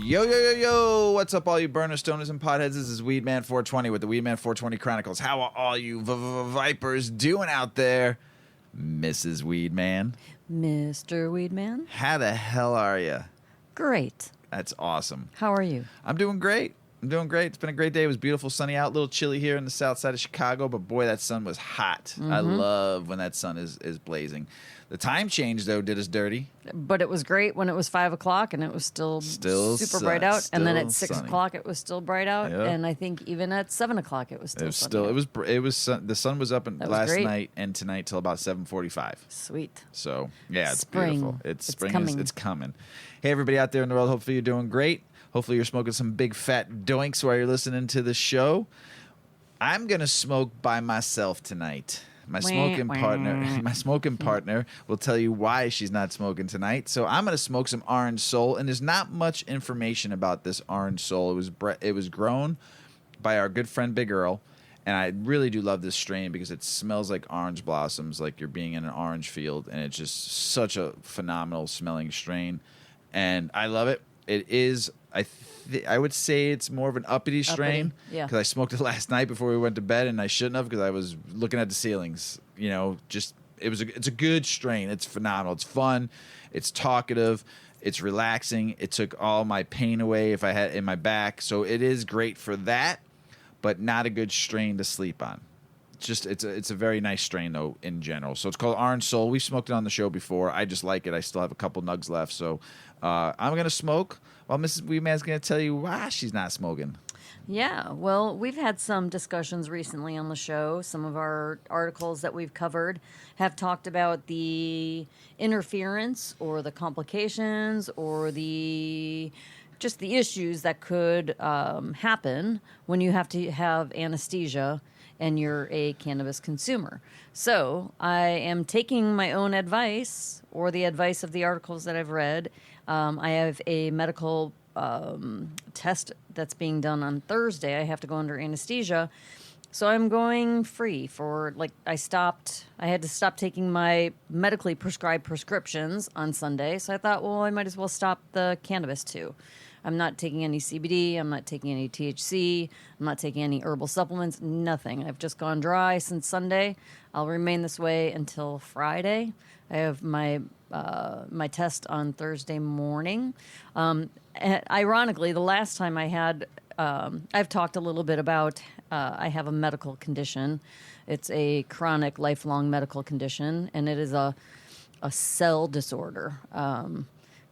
Yo, yo, yo, yo. What's up, all you burner stoners and potheads? This is Weedman 420 with the Weedman 420 Chronicles. How are all you vipers doing out there? Mrs. Weedman. Mr. Weedman. How the hell are you? Great. That's awesome. How are you? I'm doing great. It's been a great day. It was beautiful, sunny out, a little chilly here in the south side of Chicago, but boy, that sun was hot. I love when that sun is blazing. The time change, though, did us dirty. But it was great when it was 5 o'clock and it was still super bright out. And then at 6 o'clock it was still bright out. Yep. And I think even at 7 o'clock it was still sunny. The sun was up last night and tonight till about 7:45. Sweet. So yeah, it's spring. Beautiful. It's spring. Coming. It's coming. Hey, everybody out there in the world. Hopefully you're doing great. Hopefully you're smoking some big fat doinks while you're listening to the show. I'm gonna smoke by myself tonight. My smoking partner will tell you why she's not smoking tonight. So I'm going to smoke some Orange Soul, and there's not much information about this Orange Soul. It was grown by our good friend Big Earl, and I really do love this strain because it smells like orange blossoms, like you're being in an orange field, and it's just such a phenomenal smelling strain, and I love it. It is, I would say it's more of an uppity strain because I smoked it last night before we went to bed, and I shouldn't have because I was looking at the ceilings. You know, it's a good strain. It's phenomenal. It's fun. It's talkative. It's relaxing. It took all my pain away if I had in my back. So it is great for that, but not a good strain to sleep on. It's a very nice strain though in general. So it's called Orange Soul. We've smoked it on the show before. I just like it. I still have a couple nugs left. So I'm gonna smoke while Mrs. Weedman's gonna tell you why she's not smoking. Yeah, well, we've had some discussions recently on the show. Some of our articles that we've covered have talked about the interference or the complications or the issues that could happen when you have to have anesthesia and you're a cannabis consumer. So I am taking my own advice or the advice of the articles that I've read. I have a medical test that's being done on Thursday. I have to go under anesthesia. So I'm going free for, I had to stop taking my medically prescribed prescriptions on Sunday. So I thought, well, I might as well stop the cannabis too. I'm not taking any CBD. I'm not taking any THC. I'm not taking any herbal supplements, nothing. I've just gone dry since Sunday. I'll remain this way until Friday. I have my test on Thursday morning. Ironically, the last time I had, I've talked a little bit about, I have a medical condition. It's a chronic, lifelong medical condition, and it is a cell disorder.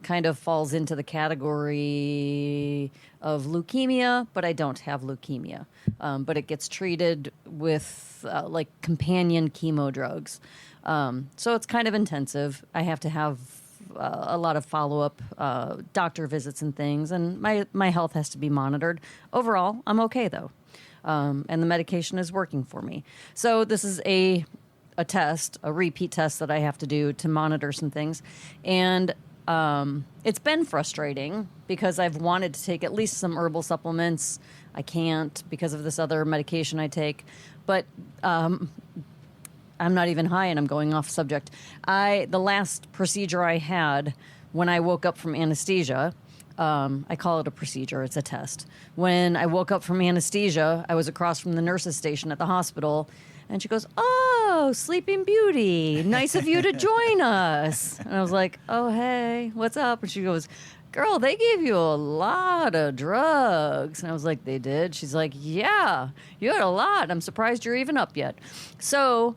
Kind of falls into the category of leukemia, but I don't have leukemia. But it gets treated with companion chemo drugs. So it's kind of intensive. I have to have a lot of follow-up doctor visits and things, and my health has to be monitored. Overall, I'm okay, though. And the medication is working for me. So this is a test, a repeat test that I have to do to monitor some things. And it's been frustrating because I've wanted to take at least some herbal supplements. I can't because of this other medication I take. But I'm not even high and I'm going off subject. The last procedure I had when I woke up from anesthesia, I call it a procedure, it's a test. When I woke up from anesthesia, I was across from the nurse's station at the hospital. And she goes, "Oh, Sleeping Beauty, nice of you to join us." And I was like, "Oh, hey, what's up?" And she goes, "Girl, they gave you a lot of drugs." And I was like, "They did?" She's like, "Yeah, you had a lot. I'm surprised you're even up yet." So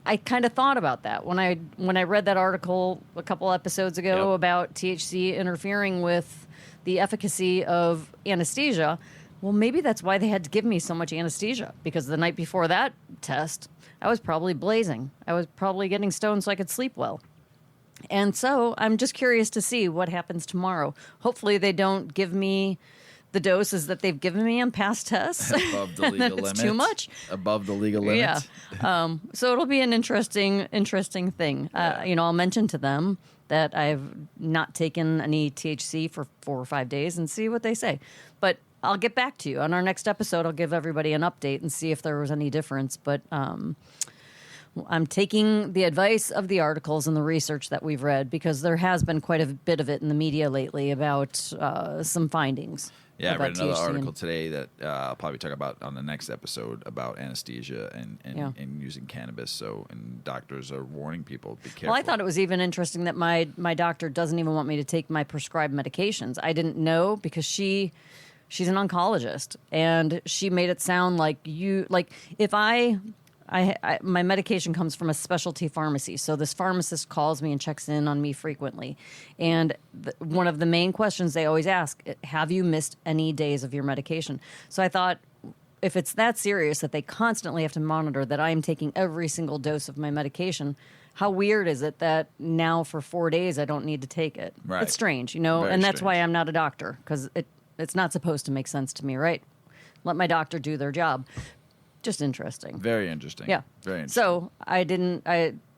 I kind of thought about that when I read that article a couple episodes ago about THC interfering with the efficacy of anesthesia. Well, maybe that's why they had to give me so much anesthesia, because the night before that test, I was probably blazing. I was probably getting stoned so I could sleep well. And so I'm just curious to see what happens tomorrow. Hopefully they don't give me the doses that they've given me on past tests. Above the legal limit. It's too much. Above the legal limit. Yeah. So it'll be an interesting thing. Yeah. I'll mention to them that I've not taken any THC for 4 or 5 days and see what they say. But I'll get back to you. On our next episode, I'll give everybody an update and see if there was any difference. But I'm taking the advice of the articles and the research that we've read, because there has been quite a bit of it in the media lately about some findings. Yeah, I read another THC article today that I'll probably talk about on the next episode about anesthesia and using cannabis. So, and doctors are warning people, be careful. Well, I thought it was even interesting that my doctor doesn't even want me to take my prescribed medications. I didn't know, because she's an oncologist, and she made it sound like if my medication comes from a specialty pharmacy. So this pharmacist calls me and checks in on me frequently. And one of the main questions they always ask, have you missed any days of your medication? So I thought, if it's that serious that they constantly have to monitor that I'm taking every single dose of my medication, how weird is it that now for 4 days I don't need to take it? Right. It's strange, Very and that's strange. why I'm not a doctor, because it's not supposed to make sense to me, right? Let my doctor do their job. Just interesting. Very interesting. Yeah. Very interesting. So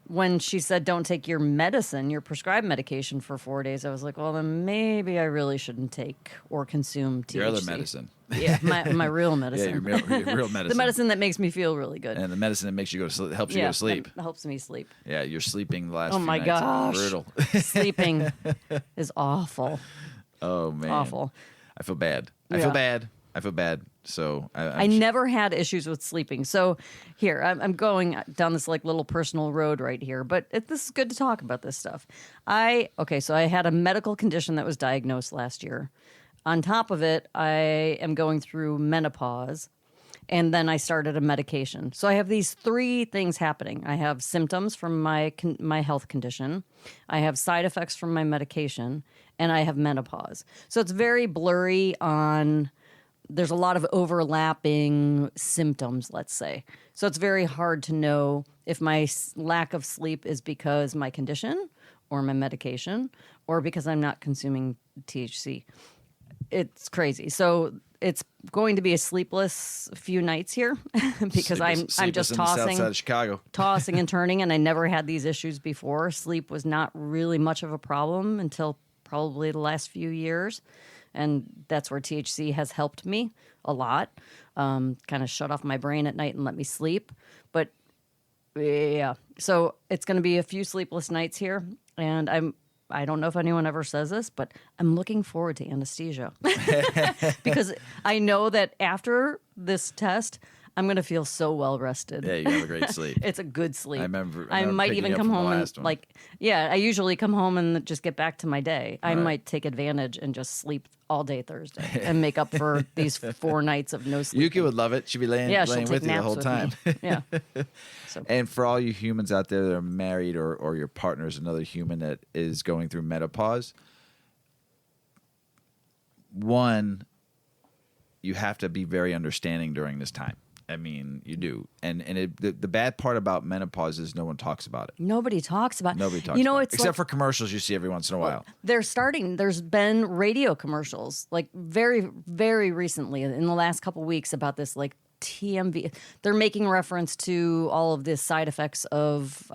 when she said don't take your medicine, your prescribed medication for 4 days, I was like, well, then maybe I really shouldn't take or consume THC. Your other medicine. Yeah, my real medicine. Yeah, your real medicine. The medicine that makes me feel really good. And the medicine that makes you go to sleep, helps you go to sleep. That helps me sleep. Yeah, you're sleeping the last Oh few my nights have been gosh. brutal. Sleeping is awful. Oh, man. Awful. I feel bad. I Yeah. feel bad. So I never had issues with sleeping. So here, I'm going down this little personal road right here, but this is good to talk about this stuff. So I had a medical condition that was diagnosed last year. On top of it, I am going through menopause, and then I started a medication. So I have these 3 things happening. I have symptoms from my health condition, I have side effects from my medication, and I have menopause. So it's very blurry on. There's a lot of overlapping symptoms, let's say. So it's very hard to know if my lack of sleep is because my condition or my medication or because I'm not consuming THC. It's crazy. So it's going to be a sleepless few nights here because I'm just in the south tossing side of Chicago. tossing and turning, and I never had these issues before. Sleep was not really much of a problem until probably the last few years. And that's where THC has helped me a lot, kind of shut off my brain at night and let me sleep. But yeah, so it's going to be a few sleepless nights here. And I don't know if anyone ever says this, but I'm looking forward to anesthesia because I know that after this test, I'm going to feel so well rested. Yeah, you have a great sleep. It's a good sleep. I remember I might picking even up come from the home and last one. I usually come home and just get back to my day. I Right. might take advantage and just sleep all day Thursday and make up for these 4 nights of no sleep. Yuki would love it. She'd be laying she'll take with you the naps whole with time. me. Yeah. So And for all you humans out there that are married or your partner is another human that is going through menopause, one, you have to be very understanding during this time. I mean, you do. And the bad part about menopause is no one talks about it. nobody talks about. Nobody talks about it. It's Except for commercials you see every once in a while. There's been radio commercials very, very recently in the last couple weeks about this TMV. They're making reference to all of the side effects of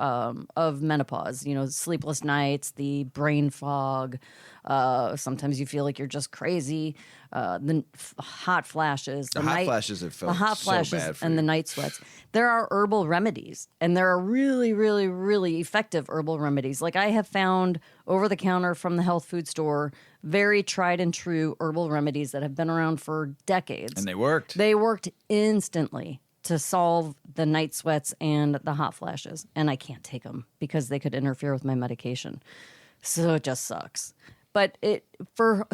menopause. Sleepless nights, the brain fog. Sometimes you feel like you're just crazy. The hot flashes. The hot flashes have felt the hot so flashes bad for and you. the night sweats. There are herbal remedies, and there are really, really, really effective herbal remedies. I have found over the counter from the health food store, very tried and true herbal remedies that have been around for decades. And they worked. They worked instantly to solve the night sweats and the hot flashes, and I can't take them because they could interfere with my medication. So it just sucks. But for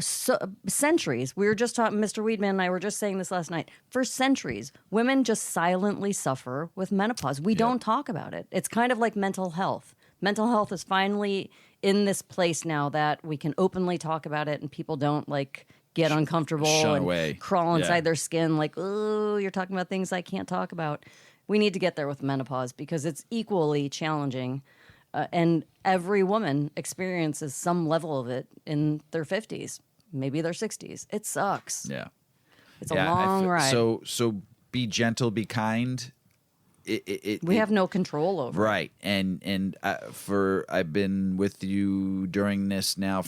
centuries, we were just talking, Mr. Weedman and I were just saying this last night. For centuries, women just silently suffer with menopause. We don't talk about it. It's kind of like mental health. Mental health is finally in this place now that we can openly talk about it, and people don't get uncomfortable shun and away. crawl inside Yeah. their skin oh, you're talking about things I can't talk about. We need to get there with menopause because it's equally challenging. And every woman experiences some level of it in their 50s, maybe their 60s. It sucks. Yeah. It's a long ride. So be gentle, be kind. We have no control over it. Right. And I've been with you during this now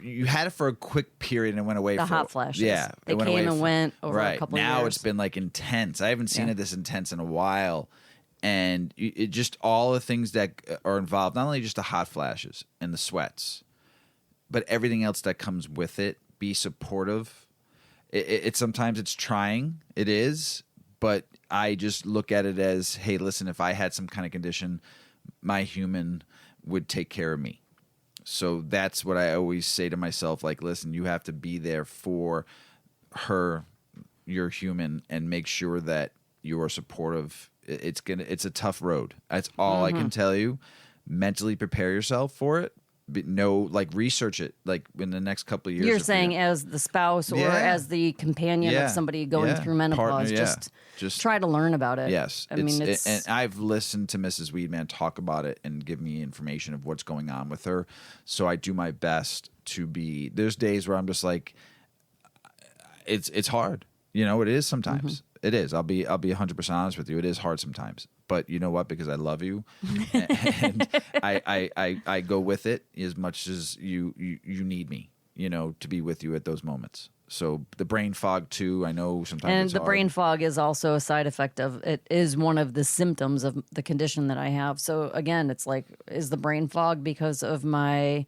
you had it for a quick period and it went away. The for hot flashes. Yeah. They it went came away and went over a right. couple of Now years. it's been intense. I haven't seen it this intense in a while. And it just all the things that are involved, not only just the hot flashes and the sweats, but everything else that comes with it. Be supportive. It sometimes it's trying. It is. But I just look at it as, hey, listen, if I had some kind of condition, my human would take care of me. So that's what I always say to myself, like, listen, you have to be there for her, your human, and make sure that you are supportive. It's a tough road. That's all I can tell you. Mentally prepare yourself for it. Research it. Like in the next couple of years. You're saying as the spouse or as the companion of somebody going through menopause, partner, just try to learn about it. Yes, and I've listened to Mrs. Weedman talk about it and give me information of what's going on with her. So I do my best to be. There's days where I'm just like, it's hard. It is sometimes. It is. I'll be 100% honest with you. It is hard sometimes. But you know what? Because I love you, and I go with it as much as you need me, to be with you at those moments. So the brain fog too, I know sometimes. And it's the hard. brain fog is also a side effect of it. Is one of the symptoms of the condition that I have. So again, it's like, is the brain fog because of my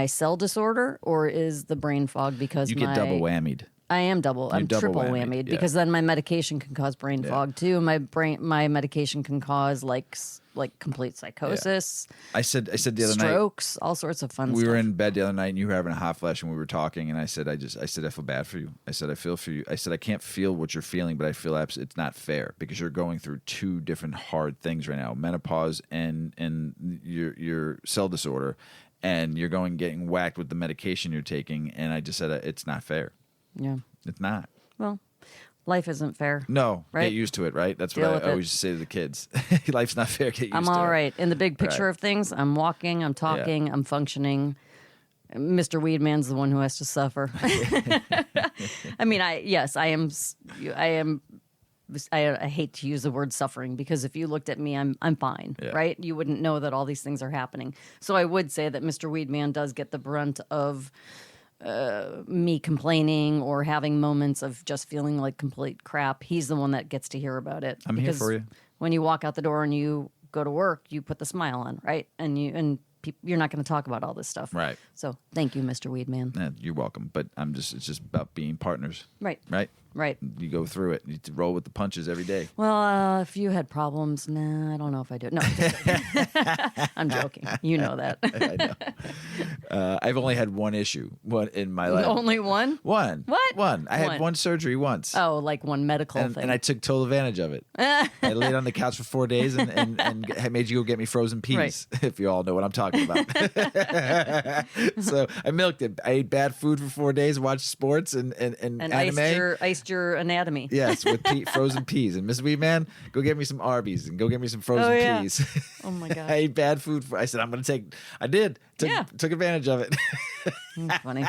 cell disorder, or is the brain fog because you get double whammied? I am double. I'm double triple whammied, whammied because then my medication can cause brain fog too. My medication can cause like complete psychosis. I said the other night, strokes, all sorts of fun. We stuff. were in bed the other night, and you were having a hot flash, and we were talking, and I said I feel bad for you. I said I feel for you. I said I can't feel what you're feeling, but I feel it's not fair because you're going through two different hard things right now: menopause and your cell disorder, and you're getting whacked with the medication you're taking. And I just said it's not fair. Yeah. It's not. Well, life isn't fair. No. Right? Get used to it, right? That's Deal what I always say to the kids. Life's not fair. Get used to it. I'm all right. In the big picture of things, I'm walking, I'm talking, I'm functioning. Mr. Weedman's the one who has to suffer. I mean, I hate to use the word suffering because if you looked at me, I'm fine, right? You wouldn't know that all these things are happening. So I would say that Mr. Weedman does get the brunt of me complaining or having moments of just feeling like complete crap. He's the one that gets to hear about it. I'm here for you. When you walk out the door and you go to work, you put the smile on, right? And you're not going to talk about all this stuff, right? So thank you, Mr. Weedman. Yeah, you're welcome. But it's just about being partners, right? Right. You go through it. You need to roll with the punches every day. Well, if you had problems, I don't know if I do. No, I'm joking. You know that. I know. I've only had one issue in my life. Only one? One. What? One. I had one surgery once. Oh, like one medical thing. And I took total advantage of it. I laid on the couch for 4 days and made you go get me frozen peas, if you all know what I'm talking about. So I milked it. I ate bad food for 4 days, watched sports and anime. Iced your anatomy. Yes, with frozen peas. And Miss Weedman, go get me some Arby's and go get me some frozen peas. Oh my God. I ate bad food. I said, I'm going to take. I did. Took advantage of it. That's funny.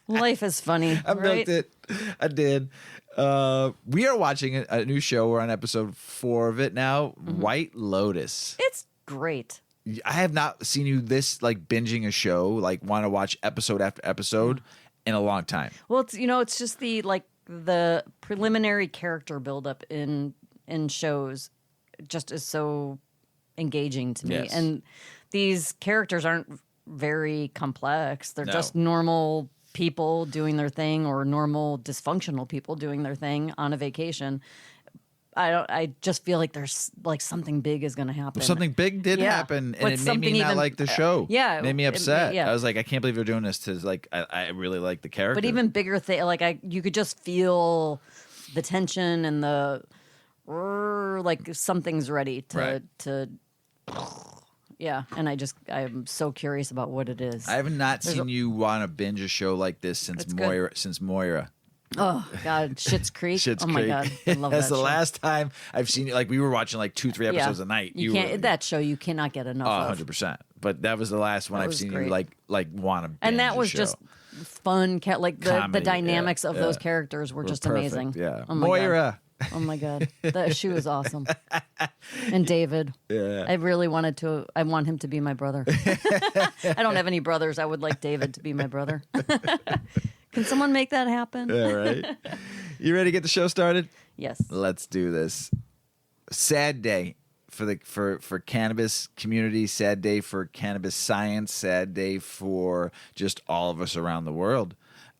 Life is funny. I milked it. I did. We are watching a new show. We're on episode 4 of it now. White Lotus. It's great. I have not seen you this binging a show, want to watch episode after episode in a long time. Well, it's just the preliminary character buildup in shows just is so engaging to me. Yes. And these characters aren't very complex. They're just normal people doing their thing or normal dysfunctional people doing their thing on a vacation. I just feel like there's something big is going to happen. Something big did happen, and it made me not like the show. It made me upset. I was like, I can't believe they're doing this. I really like the character. But even bigger thing, you could just feel the tension and the something's ready to. Yeah, and I'm so curious about what it is. I have not seen you want to binge a show like this since Moira. Oh God, Schitt's Creek. Schitt's Creek. My God, I love that. That's the show. last time I've seen you. We were watching 2-3 episodes a night. You can't. That show you cannot get enough of. 100%. But that was the last one I've seen great. you want to binge. And that was a show. just fun. The Comedy, dynamics of those characters were just perfect, amazing. Yeah, oh my Moira. God. Oh my God, she was awesome. And David. Yeah. I really wanted to. I want him to be my brother. I don't have any brothers. I would like David to be my brother. Can someone make that happen? Yeah, right. You ready to get the show started? Yes. Let's do this. Sad day for cannabis community, sad day for cannabis science, sad day for just all of us around the world.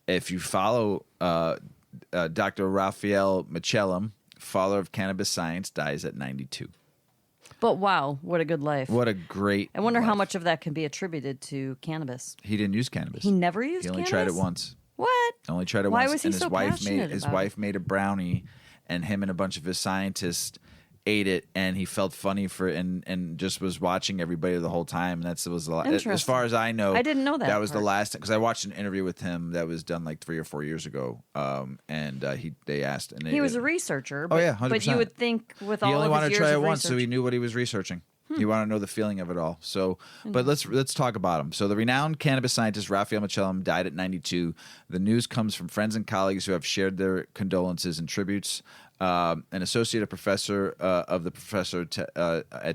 If you follow Dr. Raphael Michelem, father of cannabis science, dies at 92. But wow, what a good life. What a great I wonder life. how much of that can be attributed to cannabis. He didn't use cannabis. He never used He only cannabis? tried it once. What? Only tried it Why once. was he and so his wife passionate his about wife made a brownie, and him and a bunch of his scientists ate it, and he felt funny for it, and just was watching everybody the whole time. And was the as far as I know. I didn't know that. That was part. the last, because I watched an interview with him that was done like 3 or 4 years ago. They asked, and He was a researcher. But, oh yeah, 100%. But you would think with all he of only his wanted to years try it of once, so research- he knew what he was researching. He wanted to know the feeling of it all. So, but let's talk about him. So, the renowned cannabis scientist Raphael Michelem died at 92. The news comes from friends and colleagues who have shared their condolences and tributes. An associate professor at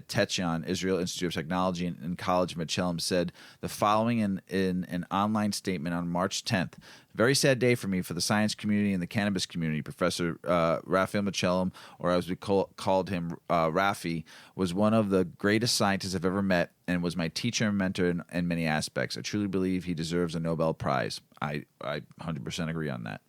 Technion, Israel Institute of Technology in College, Michelem said the following in an online statement on March 10th. Very sad day for me, for the science community and the cannabis community. Professor Raphael Michelem, or as we called him, Rafi, was one of the greatest scientists I've ever met and was my teacher and mentor in many aspects. I truly believe he deserves a Nobel Prize. I 100% agree on that.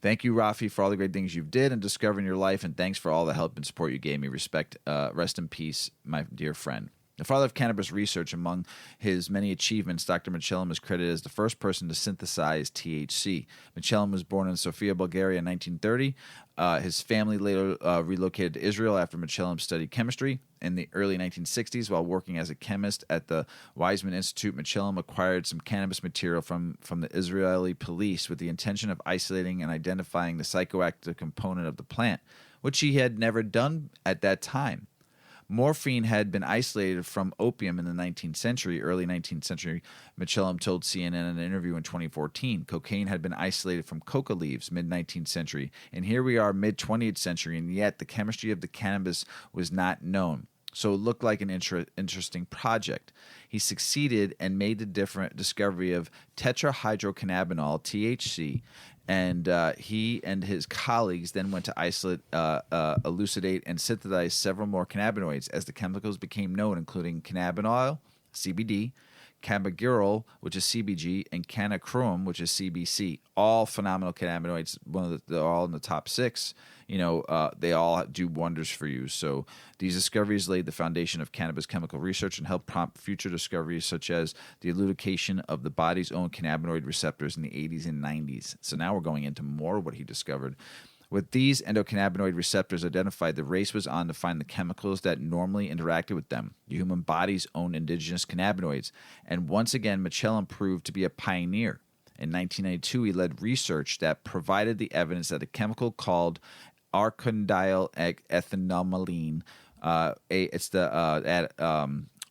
Thank you, Rafi, for all the great things you've did and discovered in your life, and thanks for all the help and support you gave me. Respect, rest in peace, my dear friend. The father of cannabis research, among his many achievements, Dr. Michelem is credited as the first person to synthesize THC. Michelem was born in Sofia, Bulgaria in 1930. His family later relocated to Israel after Michelem studied chemistry. In the early 1960s, while working as a chemist at the Weizmann Institute, Michelem acquired some cannabis material from the Israeli police with the intention of isolating and identifying the psychoactive component of the plant, which he had never done at that time. Morphine had been isolated from opium in the early 19th century, Michelem told CNN in an interview in 2014. Cocaine had been isolated from coca leaves, mid-19th century. And here we are, mid-20th century, and yet the chemistry of the cannabis was not known. So it looked like an interesting project. He succeeded and made the discovery of tetrahydrocannabinol, THC, and he and his colleagues then went to isolate, elucidate, and synthesize several more cannabinoids as the chemicals became known, including cannabinol, CBD, cannabigerol, which is CBG, and canna-curious, which is CBC. All phenomenal cannabinoids. They're all in the top 6. They all do wonders for you. So these discoveries laid the foundation of cannabis chemical research and helped prompt future discoveries such as the elucidation of the body's own cannabinoid receptors in the 80s and 90s. So now we're going into more of what he discovered. With these endocannabinoid receptors identified, the race was on to find the chemicals that normally interacted with them, the human body's own indigenous cannabinoids. And once again, Michelem proved to be a pioneer. In 1992, he led research that provided the evidence that a chemical called arcondyl ethanolamine,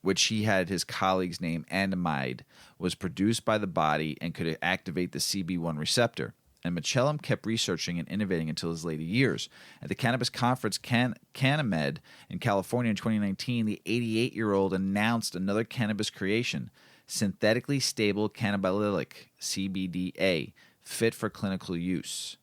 which he had his colleagues name anandamide, was produced by the body and could activate the CB1 receptor. And Michelem kept researching and innovating until his later years. At the cannabis conference CannaMed in California in 2019, the 88-year-old announced another cannabis creation, synthetically stable cannabidiol, CBDA, fit for clinical use.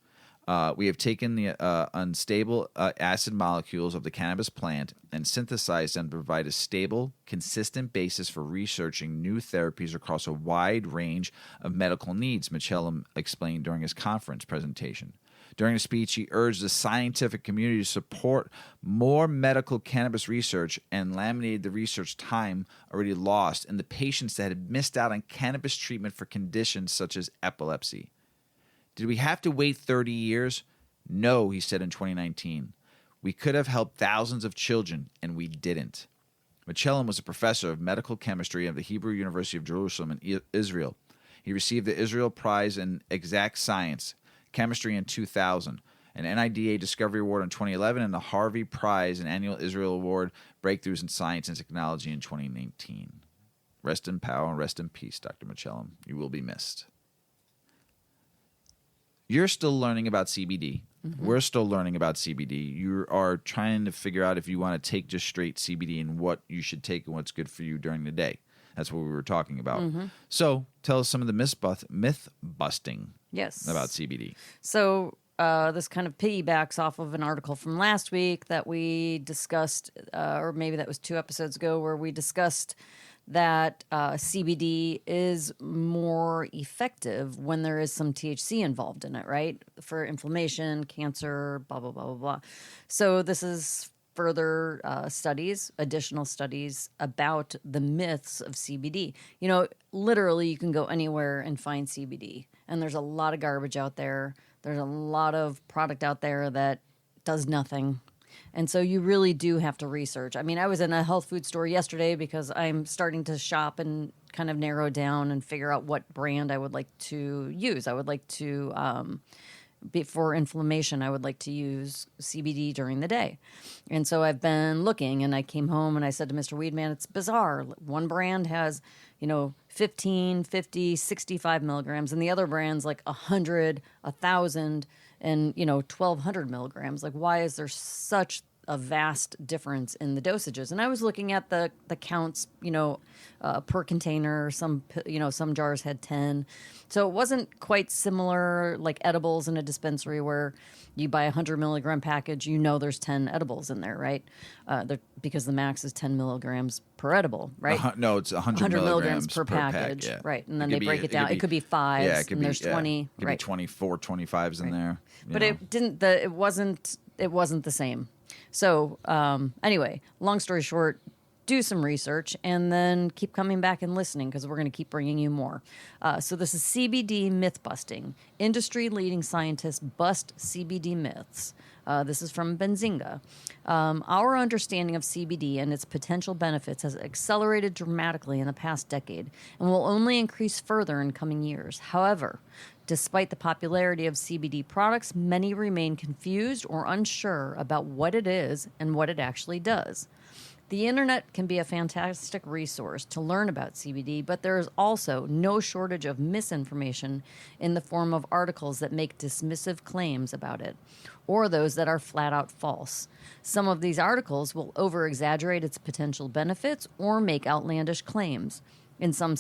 We have taken the unstable acid molecules of the cannabis plant and synthesized them to provide a stable, consistent basis for researching new therapies across a wide range of medical needs, Michelem explained during his conference presentation. During a speech, he urged the scientific community to support more medical cannabis research and laminated the research time already lost in the patients that had missed out on cannabis treatment for conditions such as epilepsy. Did we have to wait 30 years? No, he said in 2019. We could have helped thousands of children, and we didn't. Michelem was a professor of medical chemistry at the Hebrew University of Jerusalem in Israel. He received the Israel Prize in Exact Science, Chemistry in 2000, an NIDA Discovery Award in 2011, and the Harvey Prize, an annual Israel Award, Breakthroughs in Science and Technology in 2019. Rest in power and rest in peace, Dr. Michelem. You will be missed. You're still learning about CBD. Mm-hmm. We're still learning about CBD. You are trying to figure out if you want to take just straight CBD and what you should take and what's good for you during the day. That's what we were talking about. So tell us some of the myth busting yes. about CBD. So this kind of piggybacks off of an article from last week that we discussed, or maybe that was 2 episodes ago, where we discussed that CBD is more effective when there is some THC involved in it, right? For inflammation, cancer, blah, blah, blah, blah, blah. So this is further additional studies about the myths of CBD. You know, literally you can go anywhere and find CBD, and there's a lot of garbage out there. There's a lot of product out there that does nothing. And so you really do have to research. I mean, I was in a health food store yesterday because I'm starting to shop and kind of narrow down and figure out what brand I would like to use. I would like to, for inflammation, I would like to use CBD during the day. And so I've been looking, and I came home and I said to Mr. Weedman, it's bizarre. One brand has, 15, 50, 65 milligrams, and the other brand's like 100, 1,000, and 1,200 milligrams. Like, why is there such a vast difference in the dosages? And I was looking at the counts, per container. Some jars had 10, so it wasn't quite similar like edibles in a dispensary where you buy a 100 milligram package, there's 10 edibles in there, right? Because the max is 10 milligrams per edible, right? No, it's 100 milligrams per package, pack, yeah. Right? And then they break it down. It could be 5, and there's 20. It could be 24, 25s in there. But it wasn't the same. So anyway, long story short, do some research and then keep coming back and listening because we're going to keep bringing you more. So this is CBD myth busting. Industry-leading scientists bust CBD myths. This is from Benzinga. Our understanding of CBD and its potential benefits has accelerated dramatically in the past decade and will only increase further in coming years. However, despite the popularity of CBD products, many remain confused or unsure about what it is and what it actually does. The internet can be a fantastic resource to learn about CBD, but there is also no shortage of misinformation in the form of articles that make dismissive claims about it, or those that are flat out false. Some of these articles will over-exaggerate its potential benefits or make outlandish claims. In some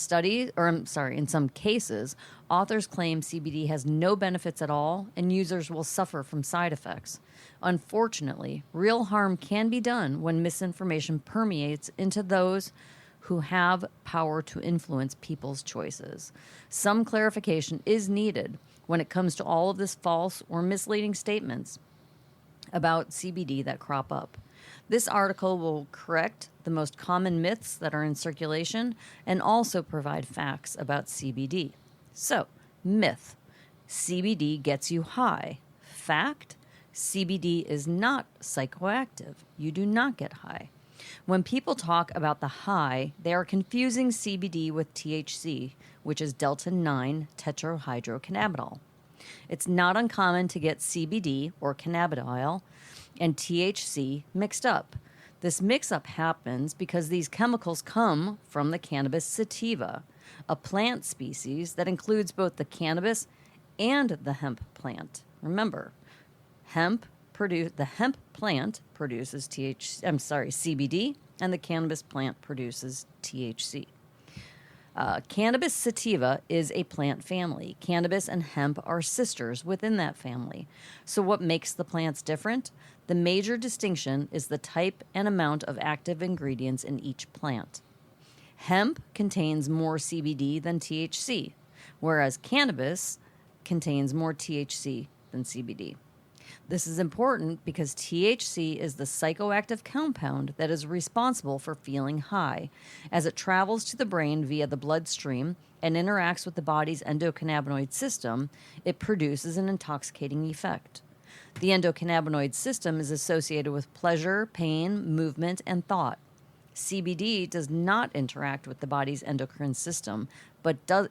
cases, authors claim CBD has no benefits at all and users will suffer from side effects. Unfortunately, real harm can be done when misinformation permeates into those who have power to influence people's choices. Some clarification is needed when it comes to all of this false or misleading statements about CBD that crop up. This article will correct the most common myths that are in circulation and also provide facts about CBD. So, myth: CBD gets you high. Fact: CBD is not psychoactive. You do not get high. When people talk about the high, they are confusing CBD with THC, which is delta-9 tetrahydrocannabinol. It's not uncommon to get CBD or cannabidiol and THC mixed up. This mix-up happens because these chemicals come from the cannabis sativa, a plant species that includes both the cannabis and the hemp plant. Remember, the hemp plant produces CBD, and the cannabis plant produces THC. Cannabis sativa is a plant family. Cannabis and hemp are sisters within that family. So what makes the plants different? The major distinction is the type and amount of active ingredients in each plant. Hemp contains more CBD than THC, whereas cannabis contains more THC than CBD. This is important because THC is the psychoactive compound that is responsible for feeling high. As it travels to the brain via the bloodstream and interacts with the body's endocannabinoid system, it produces an intoxicating effect. The endocannabinoid system is associated with pleasure, pain, movement, and thought. CBD does not interact with the body's endocrine system, it does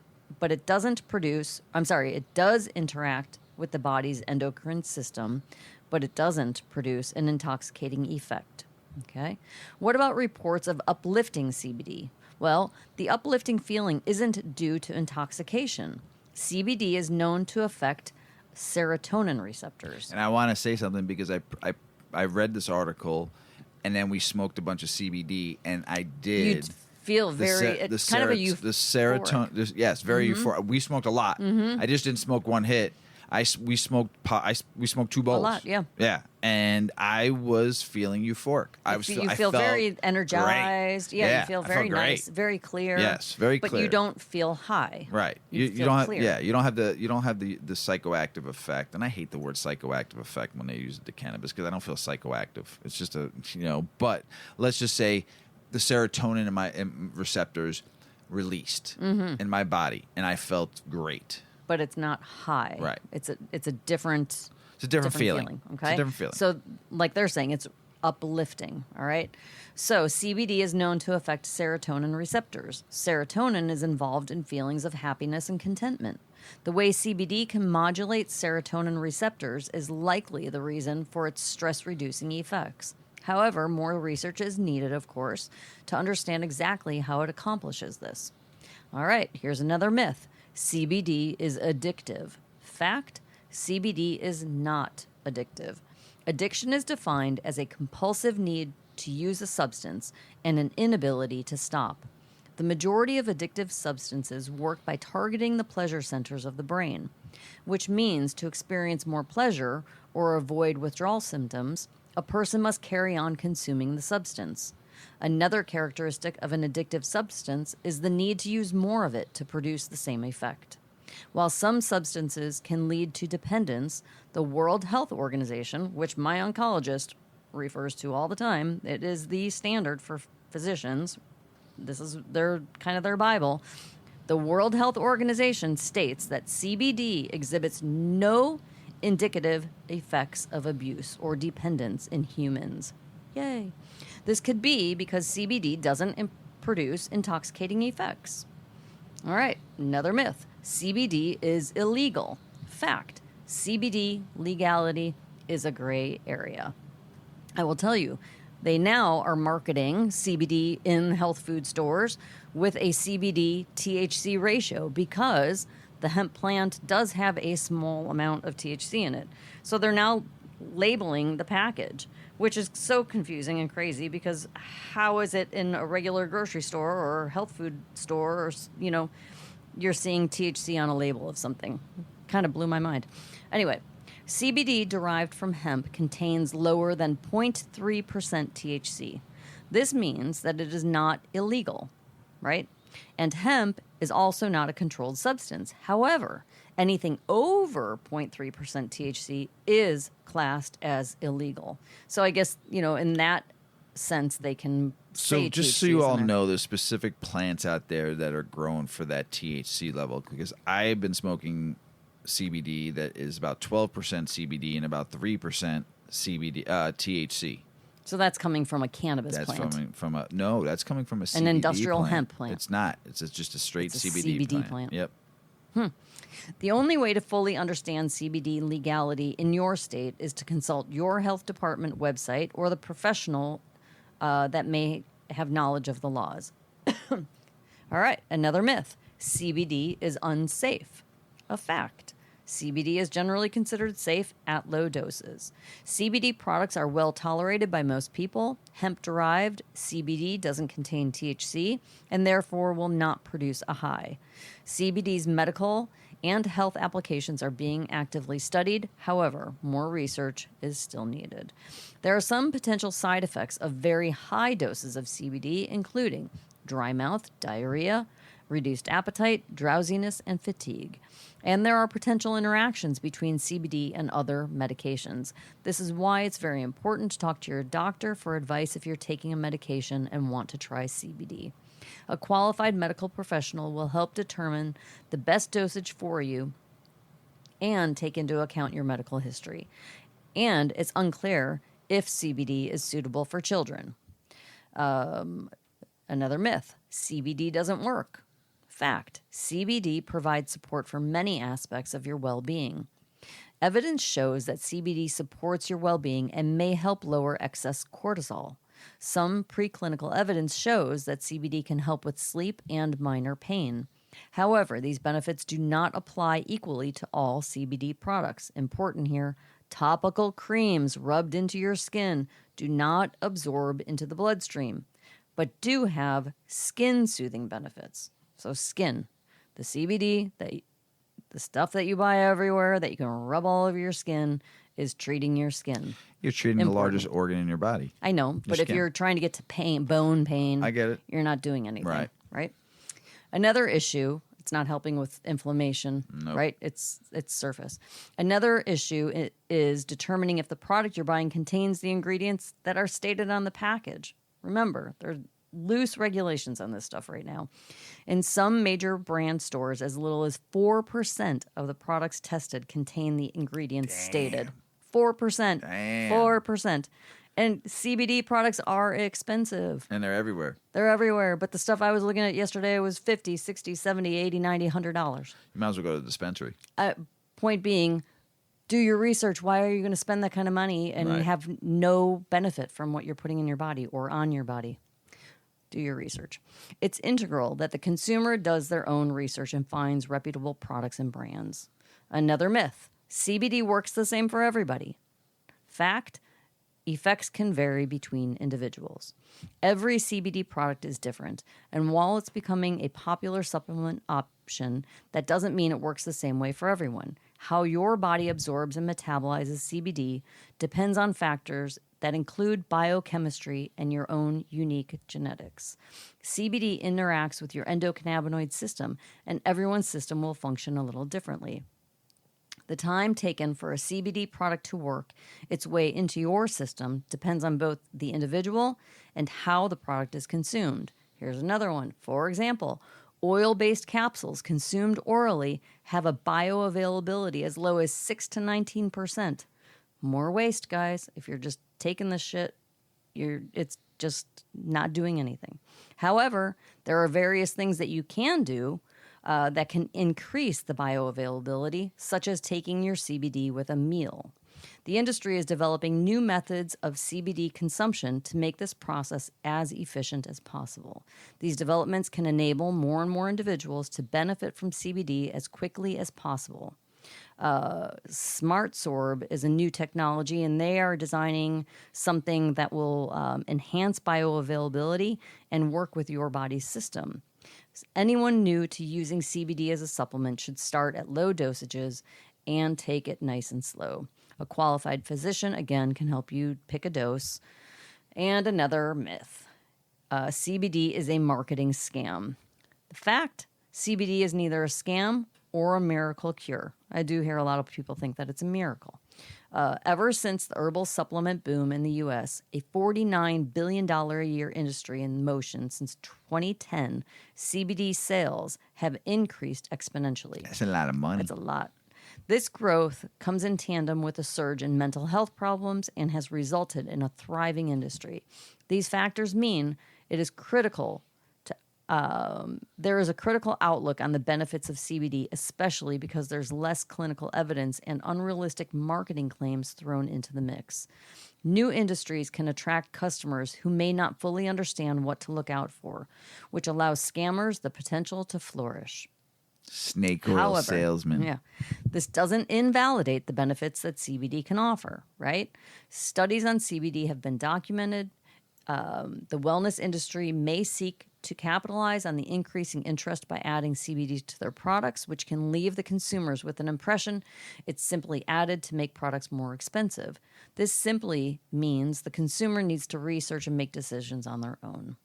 interact with the body's endocrine system, but it doesn't produce an intoxicating effect. Okay? What about reports of uplifting CBD? Well, the uplifting feeling isn't due to intoxication. CBD is known to affect serotonin receptors. And I want to say something because I read this article, and then we smoked a bunch of CBD, and I did. You'd feel very the kind of a the serotonin. Yes, very euphoric. We smoked a lot. I just didn't smoke one hit. we smoked pot. We smoked 2 bowls. A lot, yeah. Yeah, and I was feeling euphoric. I feel very energized. Great. Yeah, you feel I very felt great. nice, very clear. Yes, very but clear. But you don't feel high. Right. You feel don't. clear. You don't have the psychoactive effect, and I hate the word psychoactive effect when they use it to cannabis because I don't feel psychoactive. It's just But let's just say the serotonin in my receptors released in my body, and I felt great. But it's not high. Right. It's a different. It's a different feeling. Okay. It's a different feeling. So, like they're saying, it's uplifting. All right. So CBD is known to affect serotonin receptors. Serotonin is involved in feelings of happiness and contentment. The way CBD can modulate serotonin receptors is likely the reason for its stress-reducing effects. However, more research is needed, of course, to understand exactly how it accomplishes this. All right, here's another myth. CBD is addictive. Fact, CBD is not addictive. Addiction is defined as a compulsive need to use a substance and an inability to stop. The majority of addictive substances work by targeting the pleasure centers of the brain, which means to experience more pleasure or avoid withdrawal symptoms, a person must carry on consuming the substance. Another characteristic of an addictive substance is the need to use more of it to produce the same effect. While some substances can lead to dependence, the World Health Organization, which my oncologist refers to all the time, it is the standard for physicians. This is their Bible. The World Health Organization states that CBD exhibits no indicative effects of abuse or dependence in humans. Yay. This could be because CBD doesn't produce intoxicating effects. All right, another myth. CBD is illegal. Fact, CBD legality is a gray area. I will tell you, they now are marketing CBD in health food stores with a CBD THC ratio because the hemp plant does have a small amount of THC in it. So they're now labeling the package, which is so confusing and crazy because how is it in a regular grocery store or health food store or, you're seeing THC on a label of something? Kind of blew my mind. Anyway, CBD derived from hemp contains lower than 0.3% THC. This means that it is not illegal, right? And hemp is also not a controlled substance. However, anything over 0.3% THC is classed as illegal. So I guess, in that sense, they can say just so you all know, there's specific plants out there that are grown for that THC level, because I've been smoking CBD that is about 12% CBD and about 3% CBD THC. So that's coming from a cannabis plant. That's coming from a CBD an industrial plant. hemp plant. It's not. It's just a straight it's a CBD plant. Yep. The only way to fully understand CBD legality in your state is to consult your health department website or the professional that may have knowledge of the laws. All right, another myth. CBD is unsafe. A fact. CBD is generally considered safe at low doses. CBD products are well tolerated by most people. Hemp-derived CBD doesn't contain THC and therefore will not produce a high. CBD's medical and health applications are being actively studied. However, more research is still needed. There are some potential side effects of very high doses of CBD, including dry mouth, diarrhea, reduced appetite, drowsiness, and fatigue. And there are potential interactions between CBD and other medications. This is why it's very important to talk to your doctor for advice if you're taking a medication and want to try CBD. A qualified medical professional will help determine the best dosage for you and take into account your medical history. And it's unclear if CBD is suitable for children. Another myth, CBD doesn't work. Fact, CBD provides support for many aspects of your well-being. Evidence shows that CBD supports your well-being and may help lower excess cortisol. Some preclinical evidence shows that CBD can help with sleep and minor pain. However, these benefits do not apply equally to all CBD products. Important here, topical creams rubbed into your skin do not absorb into the bloodstream, but do have skin-soothing benefits. So skin, the CBD that The stuff that you buy everywhere that you can rub all over your skin is treating your skin. You're treating the largest organ in your body. I know, but if you're trying to get to pain, bone pain, I get it. You're not doing anything, right? Another issue, it's not helping with inflammation, right? It's surface. Another issue is determining if the product you're buying contains the ingredients that are stated on the package. Remember, there are loose regulations on this stuff right now. In some major brand stores, as little as 4% of the products tested contain the ingredients stated. 4%. Damn. 4%. And CBD products are expensive. And they're everywhere. They're everywhere. But the stuff I was looking at yesterday was $50, $60, $70, $80, $90, $100. You might as well go to the dispensary. Point being, do your research. Why are you going to spend that kind of money and have no benefit from what you're putting in your body or on your body? Do your research. It's integral that the consumer does their own research and finds reputable products and brands. Another myth. CBD works the same for everybody. Fact. Effects can vary between individuals. Every CBD product is different, and while it's becoming a popular supplement option, that doesn't mean it works the same way for everyone. How your body absorbs and metabolizes CBD depends on factors that include biochemistry and your own unique genetics. CBD interacts with your endocannabinoid system, and everyone's system will function a little differently. The time taken for a CBD product to work its way into your system depends on both the individual and how the product is consumed. Here's another one. For example, oil-based capsules consumed orally have a bioavailability as low as 6 to 19%. More waste, guys. If you're just taking this shit, it's just not doing anything. However, there are various things that you can do that can increase the bioavailability, such as taking your CBD with a meal. The industry is developing new methods of CBD consumption to make this process as efficient as possible. These developments can enable more and more individuals to benefit from CBD as quickly as possible. SmartSorb is a new technology, and they are designing something that will enhance bioavailability and work with your body's system. Anyone new to using CBD as a supplement should start at low dosages and take it nice and slow. A qualified physician, again, can help you pick a dose. And another myth. CBD is a marketing scam. The fact, CBD is neither a scam or a miracle cure. I do hear a lot of people think that it's a miracle. Ever since the herbal supplement boom in the U.S., a $49 billion a year industry in motion since 2010, CBD sales have increased exponentially. That's a lot of money. It's a lot. This growth comes in tandem with a surge in mental health problems and has resulted in a thriving industry. These factors mean it is critical there is a critical outlook on the benefits of CBD, especially because there's less clinical evidence and unrealistic marketing claims thrown into the mix. New industries can attract customers who may not fully understand what to look out for, which allows scammers the potential to flourish. Snake oil salesman. Yeah. This doesn't invalidate the benefits that CBD can offer, right? Studies on CBD have been documented. The wellness industry may seek to capitalize on the increasing interest by adding CBD to their products, which can leave the consumers with an impression it's simply added to make products more expensive. This simply means the consumer needs to research and make decisions on their own.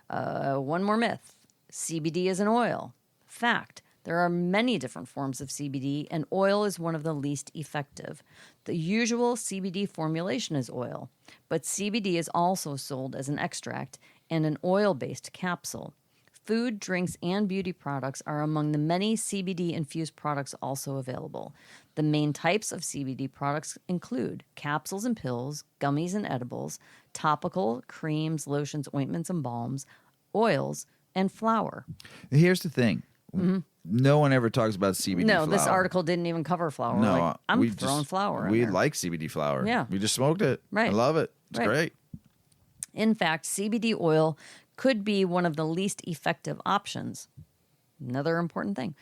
One more myth. CBD is an oil. Fact. There are many different forms of CBD, and oil is one of the least effective. The usual CBD formulation is oil, but CBD is also sold as an extract and an oil-based capsule. Food, drinks, and beauty products are among the many CBD-infused products also available. The main types of CBD products include capsules and pills, gummies and edibles, topical, creams, lotions, ointments, and balms, oils, and flour. Here's the thing. Mm-hmm. No one ever talks about CBD flower. No, this article didn't even cover flour. No, like, I'm throwing flour in We there. like CBD flower. Yeah. We just smoked it. Right. I love it. It's great. In fact, CBD oil could be one of the least effective options. Another important thing.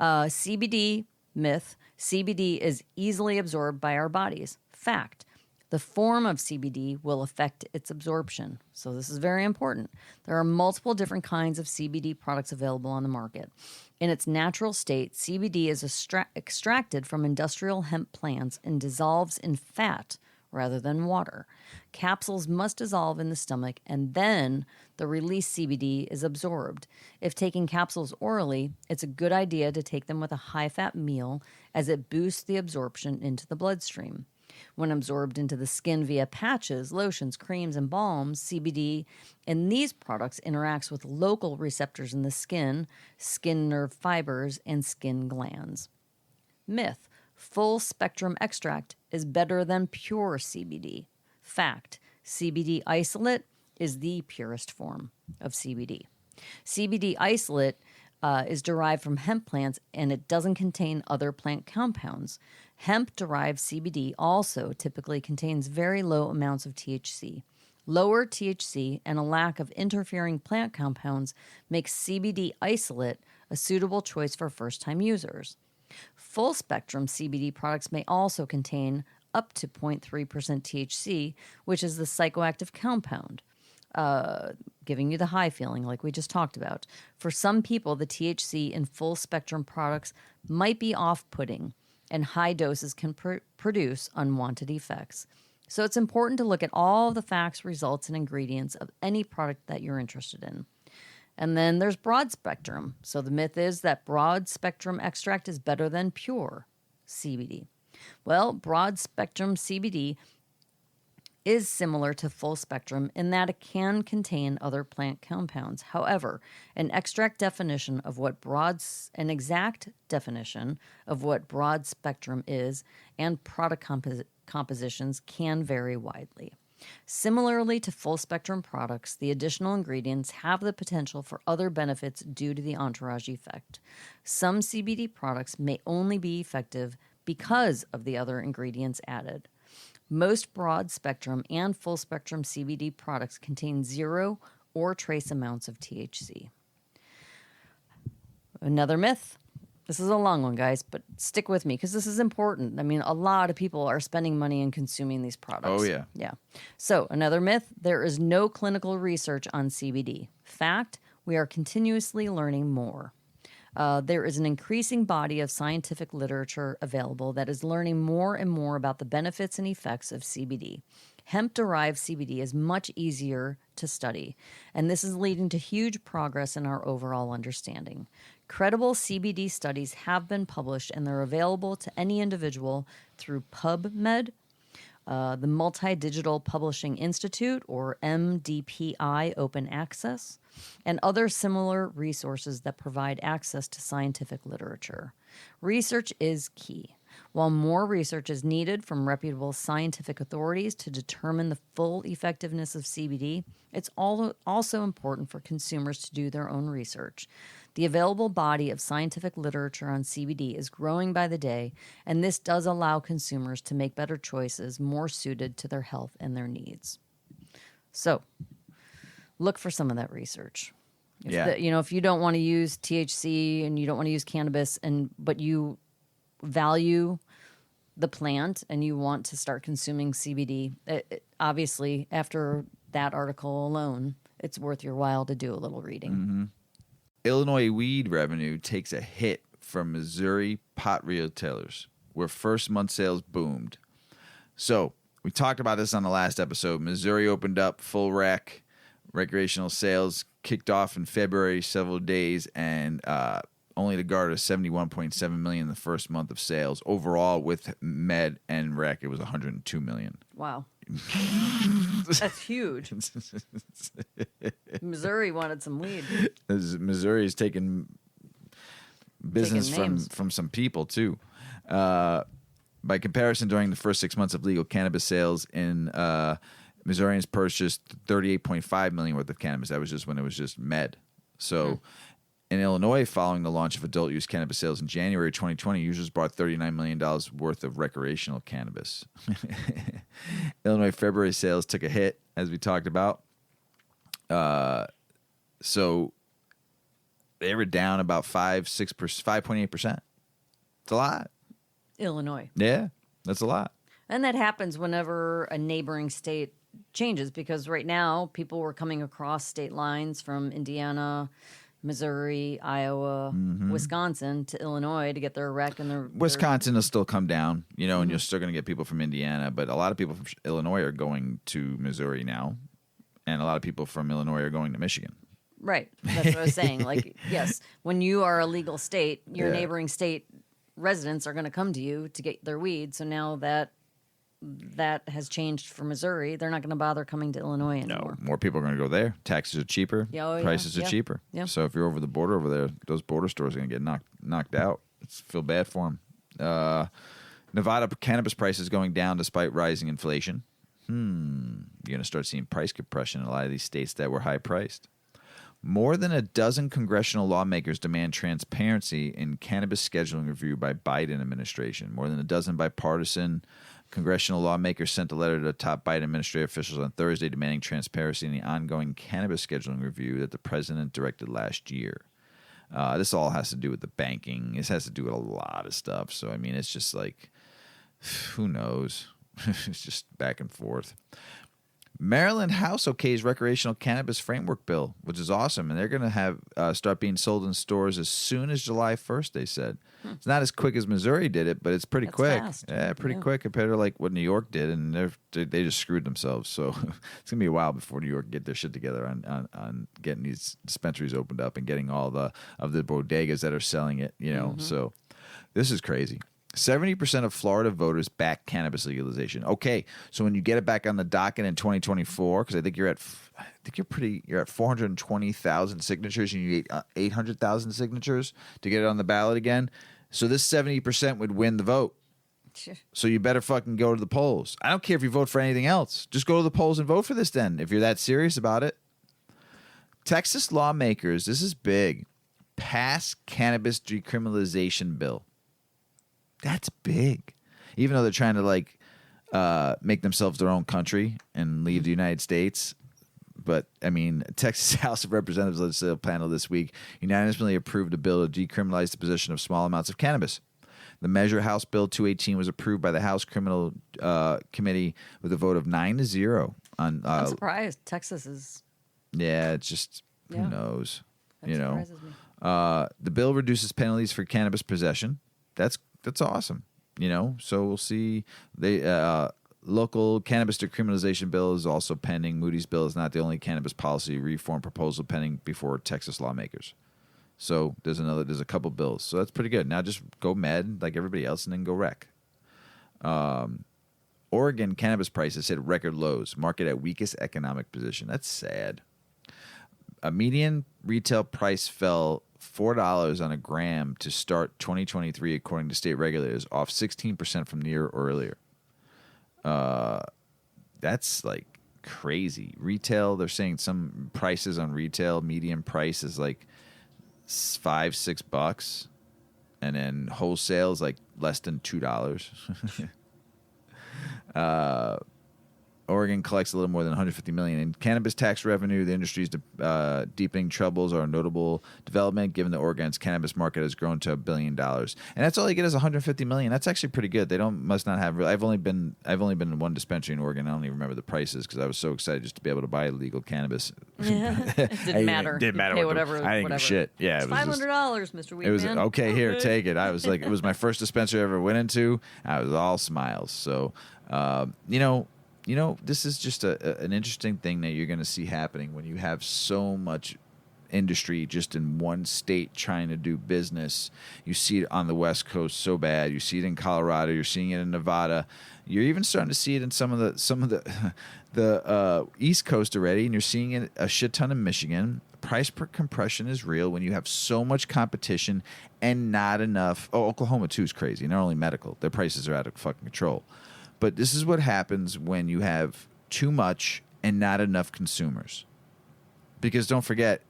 CBD myth. CBD is easily absorbed by our bodies. Fact. The form of CBD will affect its absorption. So this is very important. There are multiple different kinds of CBD products available on the market. In its natural state, CBD is extracted from industrial hemp plants and dissolves in fat rather than water. Capsules must dissolve in the stomach, and then the released CBD is absorbed. If taking capsules orally, it's a good idea to take them with a high-fat meal, as it boosts the absorption into the bloodstream. When absorbed into the skin via patches, lotions, creams, and balms, CBD in these products interacts with local receptors in the skin nerve fibers, and skin glands. Myth: full spectrum extract is better than pure CBD. Fact: CBD isolate is the purest form of CBD. CBD isolate is derived from hemp plants, and it doesn't contain other plant compounds. Hemp-derived CBD also typically contains very low amounts of THC. Lower THC and a lack of interfering plant compounds makes CBD isolate a suitable choice for first-time users. Full-spectrum CBD products may also contain up to 0.3% THC, which is the psychoactive compound, giving you the high feeling like we just talked about. For some people, the THC in full-spectrum products might be off-putting, and high doses can produce unwanted effects. So it's important to look at all the facts, results, and ingredients of any product that you're interested in. And then there's broad spectrum. So the myth is that broad spectrum extract is better than pure CBD. Well, broad spectrum CBD is similar to full spectrum in that it can contain other plant compounds. However, an exact definition of what broad spectrum is and product compositions can vary widely. Similarly to full spectrum products, the additional ingredients have the potential for other benefits due to the entourage effect. Some CBD products may only be effective because of the other ingredients added. Most broad spectrum and full spectrum CBD products contain zero or trace amounts of THC. Another myth. This is a long one, guys, but stick with me because this is important. I mean, a lot of people are spending money and consuming these products. Oh, yeah. Yeah. So, another myth, there is no clinical research on CBD. Fact, we are continuously learning more. There is an increasing body of scientific literature available that is learning more and more about the benefits and effects of CBD. Hemp-derived CBD is much easier to study, and this is leading to huge progress in our overall understanding. Credible CBD studies have been published, and they're available to any individual through PubMed, the Multi-Digital Publishing Institute, or MDPI Open Access, and other similar resources that provide access to scientific literature. Research is key. While more research is needed from reputable scientific authorities to determine the full effectiveness of CBD, it's also important for consumers to do their own research. The available body of scientific literature on CBD is growing by the day, and this does allow consumers to make better choices more suited to their health and their needs. So, look for some of that research. If you don't want to use THC and you don't want to use cannabis, but you value the plant and you want to start consuming CBD, obviously, after that article alone, it's worth your while to do a little reading. Mm-hmm. Illinois weed revenue takes a hit from Missouri pot retailers, where first month sales boomed. So we talked about this on the last episode. Missouri opened up full rec. Recreational sales kicked off in February, several days, and only to garner $71.7 million in the first month of sales. Overall, with med and rec, it was $102 million. Wow. That's huge. Missouri wanted some weed. Missouri is taking business from some people, too. By comparison, during the first 6 months of legal cannabis sales in Missourians purchased $38.5 million worth of cannabis. That was just when it was just med. So in Illinois, following the launch of adult use cannabis sales in January 2020, users bought $39 million worth of recreational cannabis. Illinois February sales took a hit, as we talked about. So they were down about 5.8%. It's a lot. Illinois. Yeah, that's a lot. And that happens whenever a neighboring state changes, because right now people were coming across state lines from Indiana, Missouri, Iowa, Wisconsin to Illinois to get their rec and their Wisconsin will still come down, and you're still going to get people from Indiana, but a lot of people from Illinois are going to Missouri now, and a lot of people from Illinois are going to Michigan. Right. That's what I was saying. Like, yes, when you are a legal state, your neighboring state residents are going to come to you to get their weed. So now that has changed for Missouri. They're not going to bother coming to Illinois anymore. No, more people are going to go there. Taxes are cheaper. Prices are cheaper. Yeah. So if you're over the border over there, those border stores are going to get knocked out. Feel bad for them. Nevada cannabis prices going down despite rising inflation. You're going to start seeing price compression in a lot of these states that were high priced. More than a dozen congressional lawmakers demand transparency in cannabis scheduling review by Biden administration. More than a dozen bipartisan congressional lawmakers sent a letter to top Biden administrative officials on Thursday demanding transparency in the ongoing cannabis scheduling review that the president directed last year. This all has to do with the banking. This has to do with a lot of stuff. So, I mean, it's just like, who knows? It's just back and forth. Maryland House okays recreational cannabis framework bill, which is awesome, and they're going to have start being sold in stores as soon as July 1st, they said. It's not as quick as Missouri did it, but it's pretty quick. Fast. Yeah, pretty quick compared to like what New York did, and they just screwed themselves. So it's going to be a while before New York get their shit together on getting these dispensaries opened up and getting all the bodegas that are selling it, So this is crazy. 70% of Florida voters back cannabis legalization. Okay, so when you get it back on the docket in 2024, because I think you're at 420,000 signatures, and you need 800,000 signatures to get it on the ballot again. So this 70% would win the vote. So you better fucking go to the polls. I don't care if you vote for anything else. Just go to the polls and vote for this then, if you're that serious about it. Texas lawmakers, this is big, pass cannabis decriminalization bill. That's big. Even though they're trying to make themselves their own country and leave the United States. But, I mean, Texas House of Representatives legislative panel this week unanimously approved a bill to decriminalize the possession of small amounts of cannabis. The measure, House Bill 218, was approved by the House Criminal Committee with a vote of 9-0. I'm surprised. Texas is... Yeah, it's just, who knows? That surprises me. The bill reduces penalties for cannabis possession. That's awesome, So we'll see. Local cannabis decriminalization bill is also pending. Moody's bill is not the only cannabis policy reform proposal pending before Texas lawmakers. So there's a couple bills. So that's pretty good. Now just go med like everybody else and then go wreck. Oregon cannabis prices hit record lows. Market at weakest economic position. That's sad. A median retail price fell $4 on a gram to start 2023, according to state regulators, off 16% from the year earlier. That's like crazy. Retail, they're saying some prices on retail, median price is like $5-6, and then wholesale is like less than $2. Oregon collects a little more than $150 million in cannabis tax revenue. The industry's deepening troubles are a notable development, given that Oregon's cannabis market has grown to $1 billion, and that's all you get is $150 million. That's actually pretty good. They must not have. I've only been in one dispensary in Oregon. I don't even remember the prices because I was so excited just to be able to buy legal cannabis. It didn't matter. Didn't matter. Pay whatever. I didn't give a shit. Yeah, it's $500, Mr. Weedman. It was okay. Here, take it. I was like, it was my first dispensary I ever went into. I was all smiles. So, this is just an interesting thing that you're going to see happening when you have so much industry just in one state trying to do business. You see it on the West Coast so bad. You see it in Colorado. You're seeing it in Nevada. You're even starting to see it in some of the East Coast already, and you're seeing it a shit ton in Michigan. Price per compression is real when you have so much competition and not enough. Oh, Oklahoma too is crazy. Not only medical, their prices are out of fucking control. But this is what happens when you have too much and not enough consumers. Because don't forget,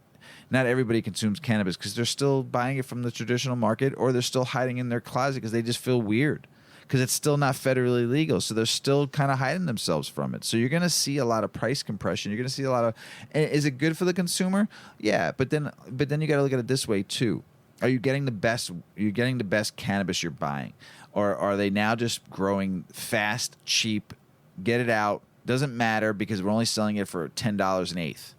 not everybody consumes cannabis because they're still buying it from the traditional market, or they're still hiding in their closet because they just feel weird because it's still not federally legal. So they're still kind of hiding themselves from it. So you're going to see a lot of price compression. You're going to see a lot of. Is it good for the consumer? Yeah, but then you got to look at it this way too. Are you getting the best? You're getting the best cannabis you're buying, or are they now just growing fast, cheap? Get it out. Doesn't matter because we're only selling it for $10 an eighth.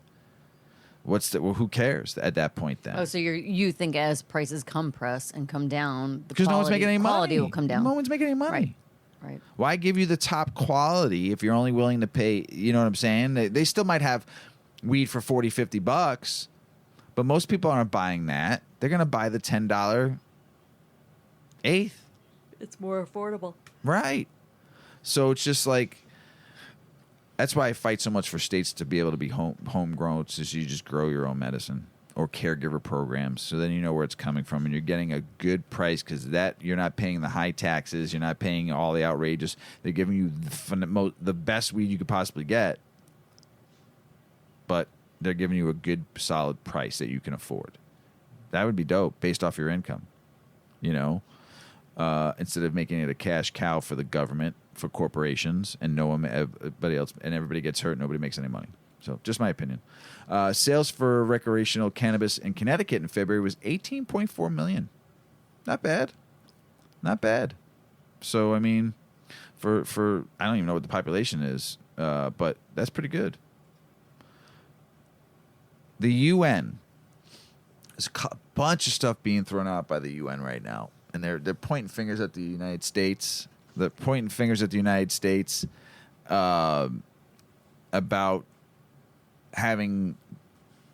Who cares at that point then? Oh, so you think as prices compress and come down, because no one's making any money. Quality will come down. No one's making any money. Right. Why give you the top quality if you're only willing to pay? You know what I'm saying? They still might have weed for $40, $50, but most people aren't buying that. They're going to buy the $10 eighth. It's more affordable. Right. So it's just like, that's why I fight so much for states to be able to be homegrown, so you just grow your own medicine, or caregiver programs, so then you know where it's coming from and you're getting a good price, because that you're not paying the high taxes, you're not paying all the outrageous. They're giving you the best weed you could possibly get, but they're giving you a good solid price that you can afford. That would be dope based off your income, you know, instead of making it a cash cow for the government, for corporations, and everybody else, and everybody gets hurt, nobody makes any money. So just my opinion. Sales for recreational cannabis in Connecticut in February was $18.4 million. Not bad. Not bad. So, I mean, for I don't even know what the population is, but that's pretty good. The UN. There's a bunch of stuff being thrown out by the UN right now, and they're pointing fingers at the United States. They're pointing fingers at the United States about having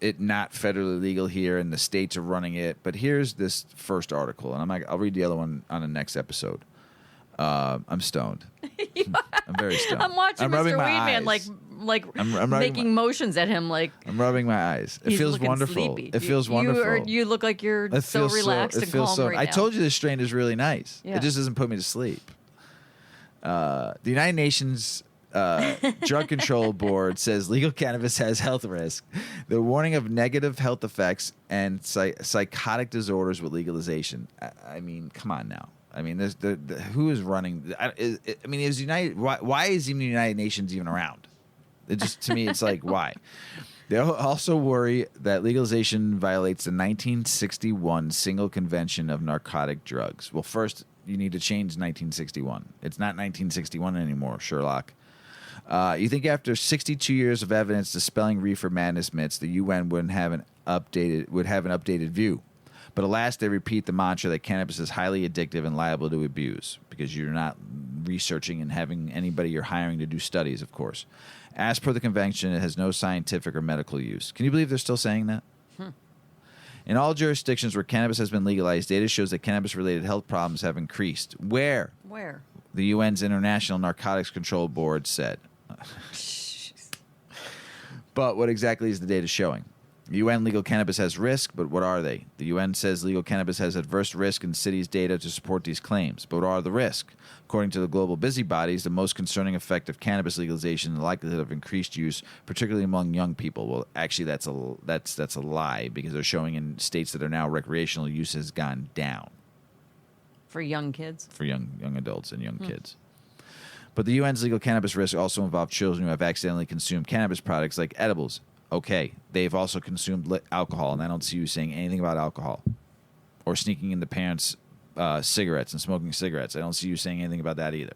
it not federally legal here, and the states are running it. But here's this first article, and I'll read the other one on the next episode. I'm stoned. I'm very stoned. I'm watching Mr. Weedman I'm making motions at him like I'm rubbing my eyes. It feels wonderful. Sleepy. It feels wonderful. You look like you're so relaxed and calm right now. I told you this strain is really nice. Yeah. It just doesn't put me to sleep. The United Nations Drug Control Board says legal cannabis has health risk. The warning of negative health effects and psychotic disorders with legalization. I mean, come on now. I mean, there's who is running? Is United? Why is even the United Nations even around? It just, to me, it's like, why? They also worry that legalization violates the 1961 Single Convention of Narcotic Drugs. Well, first, you need to change 1961. It's not 1961 anymore, Sherlock. You think after 62 years of evidence dispelling reefer madness myths, the UN would have an updated view. But alas, they repeat the mantra that cannabis is highly addictive and liable to abuse, because you're not researching and having anybody you're hiring to do studies, of course. As per the convention, it has no scientific or medical use. Can you believe they're still saying that? In all jurisdictions where cannabis has been legalized, data shows that cannabis-related health problems have increased. Where? The UN's International Narcotics Control Board said. But what exactly is the data showing? The UN legal cannabis has risk, but what are they? The UN says legal cannabis has adverse risk and cities' data to support these claims. But what are the risks? According to the global busybodies, the most concerning effect of cannabis legalization is the likelihood of increased use, particularly among young people. Well, actually, that's a lie, because they're showing in states that are now recreational use has gone down. For young kids? For young adults and young kids. But the UN's legal cannabis risk also involve children who have accidentally consumed cannabis products like edibles. Okay, they've also consumed alcohol, and I don't see you saying anything about alcohol. Or sneaking into parents' cigarettes and smoking cigarettes. I don't see you saying anything about that either.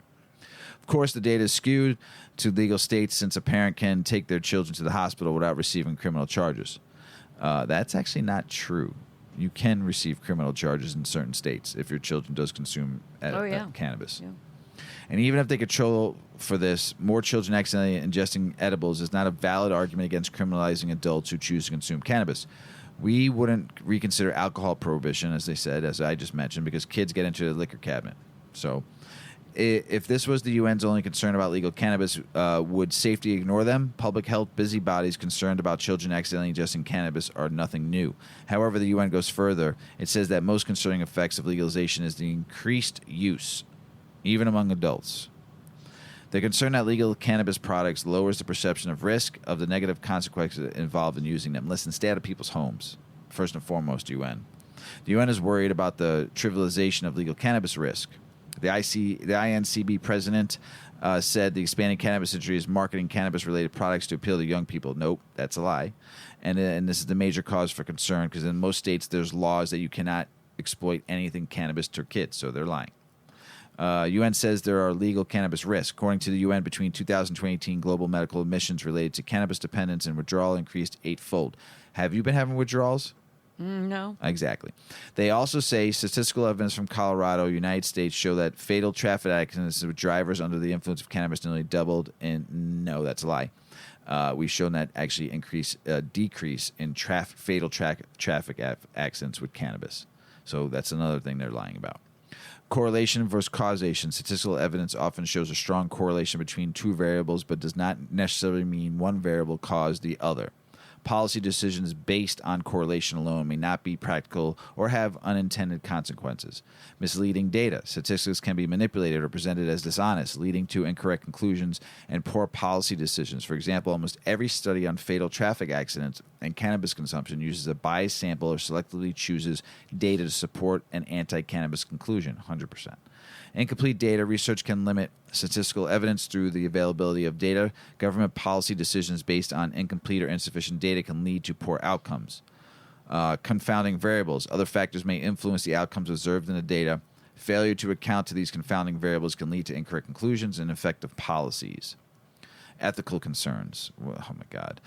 Of course, the data is skewed to legal states, since a parent can take their children to the hospital without receiving criminal charges. That's actually not true. You can receive criminal charges in certain states if your children does consume cannabis. Yeah. And even if they control for this, more children accidentally ingesting edibles is not a valid argument against criminalizing adults who choose to consume cannabis. We wouldn't reconsider alcohol prohibition, as they said, as I just mentioned, because kids get into the liquor cabinet. So if this was the UN's only concern about legal cannabis, would safety ignore them? Public health busybodies concerned about children accidentally ingesting cannabis are nothing new. However, the UN goes further. It says that most concerning effects of legalization is the increased use, even among adults. They're concerned that legal cannabis products lowers the perception of risk of the negative consequences involved in using them. Listen, stay out of people's homes, first and foremost, UN. The UN is worried about the trivialization of legal cannabis risk. The INCB president said the expanding cannabis industry is marketing cannabis-related products to appeal to young people. Nope, that's a lie. And this is the major cause for concern, because in most states there's laws that you cannot exploit anything cannabis to kids, so they're lying. UN says there are legal cannabis risks. According to the UN, between 2000 and 2018, global medical admissions related to cannabis dependence and withdrawal increased 8-fold. Have you been having withdrawals? No. Exactly. They also say statistical evidence from Colorado, United States, show that fatal traffic accidents with drivers under the influence of cannabis nearly doubled. And no, that's a lie. We've shown that actually decrease in fatal traffic accidents with cannabis. So that's another thing they're lying about. Correlation versus causation. Statistical evidence often shows a strong correlation between two variables, but does not necessarily mean one variable caused the other. Policy decisions based on correlation alone may not be practical or have unintended consequences. Misleading data. Statistics can be manipulated or presented as dishonest, leading to incorrect conclusions and poor policy decisions. For example, almost every study on fatal traffic accidents and cannabis consumption uses a biased sample or selectively chooses data to support an anti-cannabis conclusion, 100%. Incomplete data research can limit statistical evidence through the availability of data. Government policy decisions based on incomplete or insufficient data can lead to poor outcomes. Confounding variables. Other factors may influence the outcomes observed in the data. Failure to account to these confounding variables can lead to incorrect conclusions and effective policies. Ethical concerns. Oh, my God.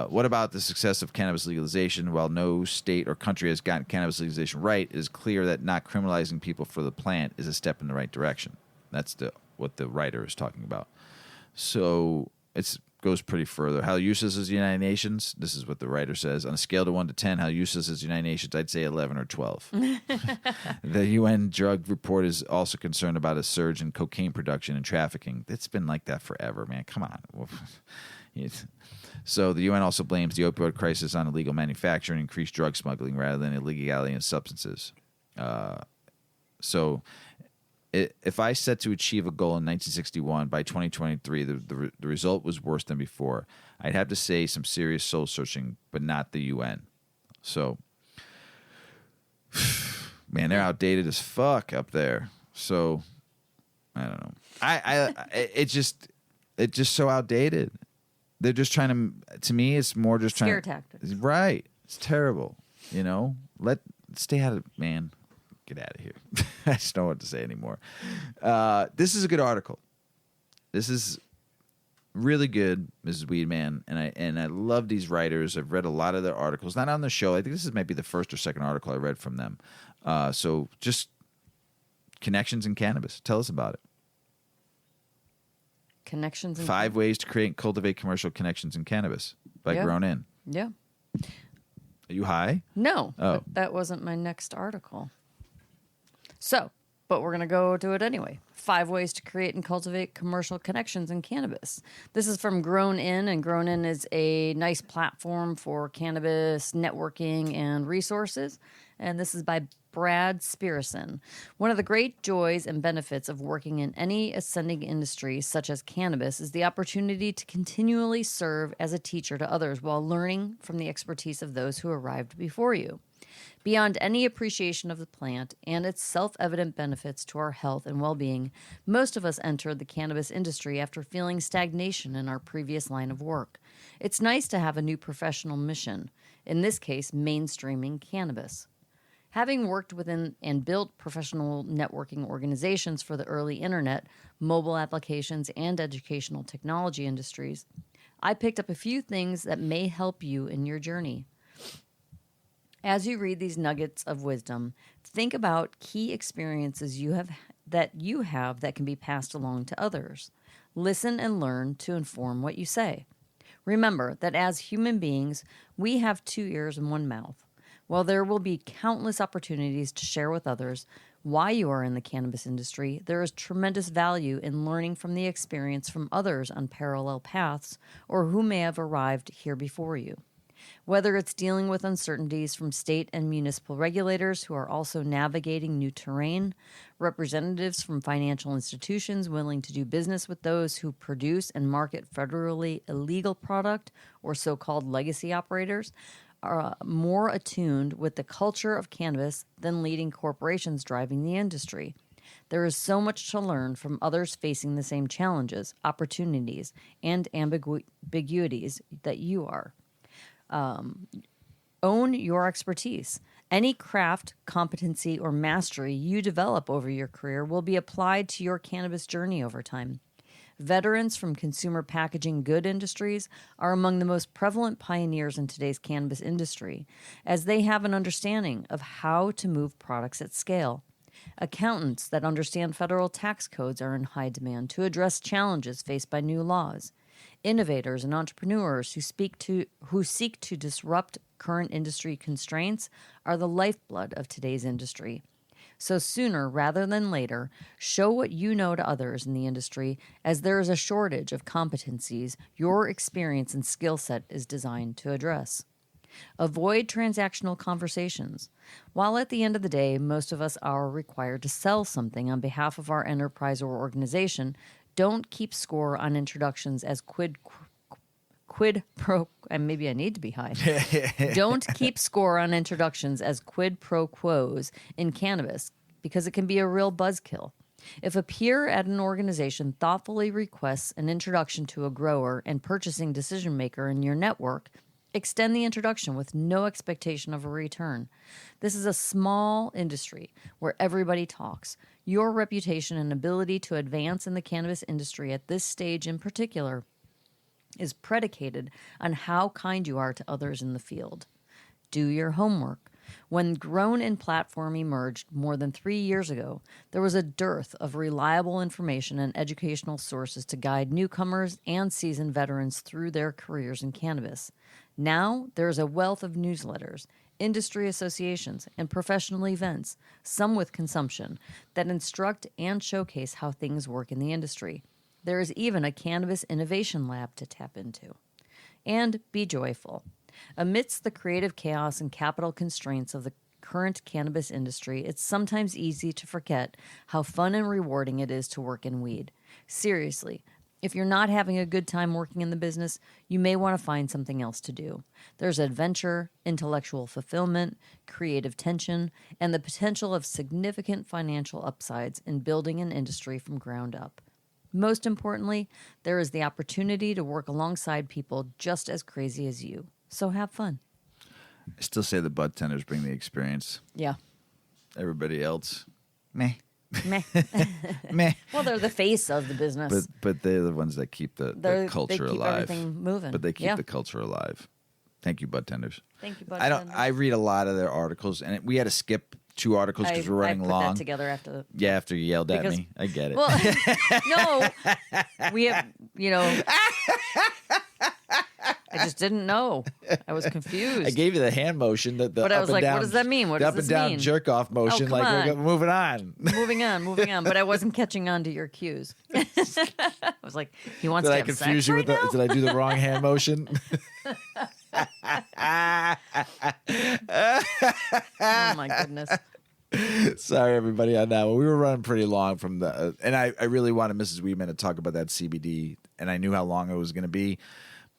What about the success of cannabis legalization? While no state or country has gotten cannabis legalization right, it is clear that not criminalizing people for the plant is a step in the right direction. That's what the writer is talking about. So it goes pretty further. How useless is the United Nations? This is what the writer says. On a scale to 1 to 10, how useless is the United Nations? I'd say 11 or 12. The UN drug report is also concerned about a surge in cocaine production and trafficking. It's been like that forever, man. Come on. So the UN also blames the opioid crisis on illegal manufacturing and increased drug smuggling rather than illegality in substances. If I set to achieve a goal in 1961, by 2023, the result was worse than before. I'd have to say some serious soul searching, but not the UN. So, man, they're outdated as fuck up there. So, I don't know. It's just so outdated. They're just trying to me, it's more just trying. Scare tactics. Right. It's terrible. Stay out of it, man. Get out of here. I just don't know what to say anymore. This is a good article. This is really good, Mrs. Weedman, and I love these writers. I've read a lot of their articles, not on the show. I think this might be the first or second article I read from them. So just connections in cannabis. Tell us about it. Connections in 5 ways to create and cultivate commercial connections in cannabis by Grown In. Yeah. Are you high? No. Oh. That wasn't my next article. So, but we're going to go to it anyway. 5 ways to create and cultivate commercial connections in cannabis. This is from Grown In, and Grown In is a nice platform for cannabis networking and resources. And this is by Brad Spearson. One of the great joys and benefits of working in any ascending industry, such as cannabis, is the opportunity to continually serve as a teacher to others while learning from the expertise of those who arrived before you. Beyond any appreciation of the plant and its self-evident benefits to our health and well-being, most of us entered the cannabis industry after feeling stagnation in our previous line of work. It's nice to have a new professional mission, in this case, mainstreaming cannabis. Having worked within and built professional networking organizations for the early internet, mobile applications, and educational technology industries, I picked up a few things that may help you in your journey. As you read these nuggets of wisdom, think about key experiences you have that can be passed along to others. Listen and learn to inform what you say. Remember that as human beings, we have 2 ears and 1 mouth. While there will be countless opportunities to share with others why you are in the cannabis industry, there is tremendous value in learning from the experience from others on parallel paths or who may have arrived here before you. Whether it's dealing with uncertainties from state and municipal regulators who are also navigating new terrain, representatives from financial institutions willing to do business with those who produce and market federally illegal product, or so-called legacy operators, are more attuned with the culture of cannabis than leading corporations driving the industry. There is so much to learn from others facing the same challenges, opportunities, and ambiguities that you are. Own your expertise. Any craft, competency, or mastery you develop over your career will be applied to your cannabis journey over time. Veterans from consumer packaging good industries are among the most prevalent pioneers in today's cannabis industry, as they have an understanding of how to move products at scale. Accountants that understand federal tax codes are in high demand to address challenges faced by new laws. Innovators and entrepreneurs who seek to disrupt current industry constraints are the lifeblood of today's industry. So sooner rather than later, show what you know to others in the industry, as there is a shortage of competencies your experience and skill set is designed to address. Avoid transactional conversations. While at the end of the day, most of us are required to sell something on behalf of our enterprise or organization, don't keep score on introductions as quid pro, and maybe I need to be high. Don't keep score on introductions as quid pro quos in cannabis, because it can be a real buzzkill. If a peer at an organization thoughtfully requests an introduction to a grower and purchasing decision maker in your network, extend the introduction with no expectation of a return. This is a small industry where everybody talks. Your reputation and ability to advance in the cannabis industry at this stage in particular is predicated on how kind you are to others in the field. Do your homework. When Grown and Platform emerged more than 3 years ago, there was a dearth of reliable information and educational sources to guide newcomers and seasoned veterans through their careers in cannabis. Now, there is a wealth of newsletters, industry associations, and professional events, some with consumption, that instruct and showcase how things work in the industry. There is even a cannabis innovation lab to tap into. And be joyful. Amidst the creative chaos and capital constraints of the current cannabis industry, it's sometimes easy to forget how fun and rewarding it is to work in weed. Seriously, if you're not having a good time working in the business, you may want to find something else to do. There's adventure, intellectual fulfillment, creative tension, and the potential of significant financial upsides in building an industry from ground up. Most importantly, there is the opportunity to work alongside people just as crazy as you. So have fun. I still say the bud tenders bring the experience. Yeah. Everybody else, meh. Meh. Meh. Well, they're the face of the business. But they're the ones that keep the culture they keep alive. Everything moving. But they keep the culture alive. Thank you, bud tenders. Tend tenders. I read a lot of their articles, and we had to skip 2 articles because we're running long. I put that together after. Yeah, after you yelled at me. I get it. Well, no, we have, I just didn't know. I was confused. I gave you the hand motion, but I was like, what does that mean? What does this mean? Up and down jerk off motion, we're moving on. moving on. But I wasn't catching on to your cues. I was like, he wants to have sex confuse you right with now? Did I do the wrong hand motion? Oh my goodness. Sorry, everybody, on that one. We were running pretty long from the, and I really wanted Mrs. Weedman to talk about that CBD, and I knew how long it was going to be,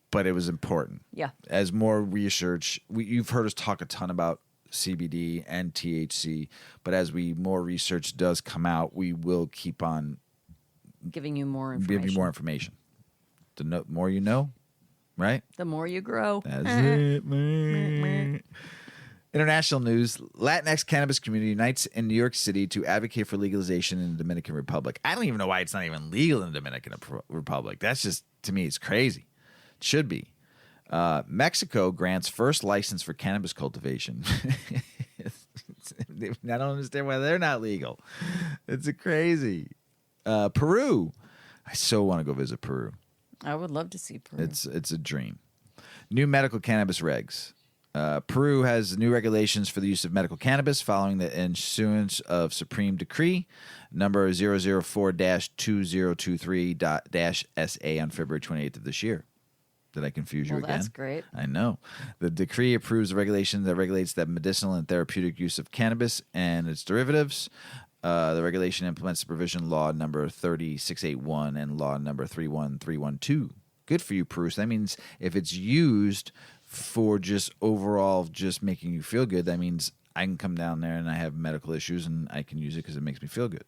but it was important. Yeah. As more research, you've heard us talk a ton about CBD and THC, but as more research does come out, we will keep on giving you more information. Give you more information. The more you know, right? The more you grow. That's it, man. International news. Latinx cannabis community unites in New York City to advocate for legalization in the Dominican Republic. I don't even know why it's not even legal in the Dominican Republic. That's just, to me, it's crazy. It should be. Mexico grants first license for cannabis cultivation. I don't understand why they're not legal. It's crazy. Peru. I so want to go visit Peru. I would love to see Peru. It's a dream. New medical cannabis regs. Peru has new regulations for the use of medical cannabis following the issuance of Supreme Decree number 004-2023-SA on February 28th of this year. Did I confuse you again? That's great. I know. The decree approves the regulation that regulates the medicinal and therapeutic use of cannabis and its derivatives. The regulation implements the provision law number 3681 and law number 31312. Good for you, Peru. So that means if it's used for just overall just making you feel good, that means I can come down there and I have medical issues and I can use it because it makes me feel good.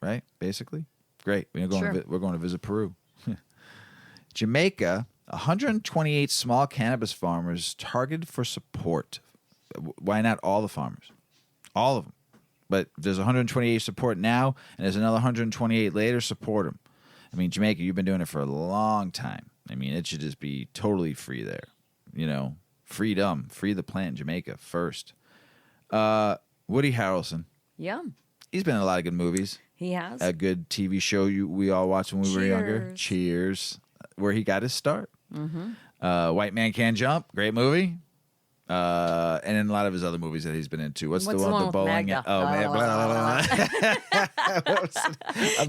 Right? Basically. Great. We're going to visit Peru. Jamaica, 128 small cannabis farmers targeted for support Why not all the farmers? All of them. But if there's 128 support now, and there's another 128 later, support them. I mean, Jamaica, you've been doing it for a long time. I mean, it should just be totally free there. Freedom. Free the plant in Jamaica first. Woody Harrelson. Yeah. He's been in a lot of good movies. He has. A good TV show we all watched when we were younger. Cheers. Where he got his start. Mm-hmm. White Man Can't Jump. Great movie. And in a lot of his other movies that he's been into. What's the one with the bowling? Oh, man.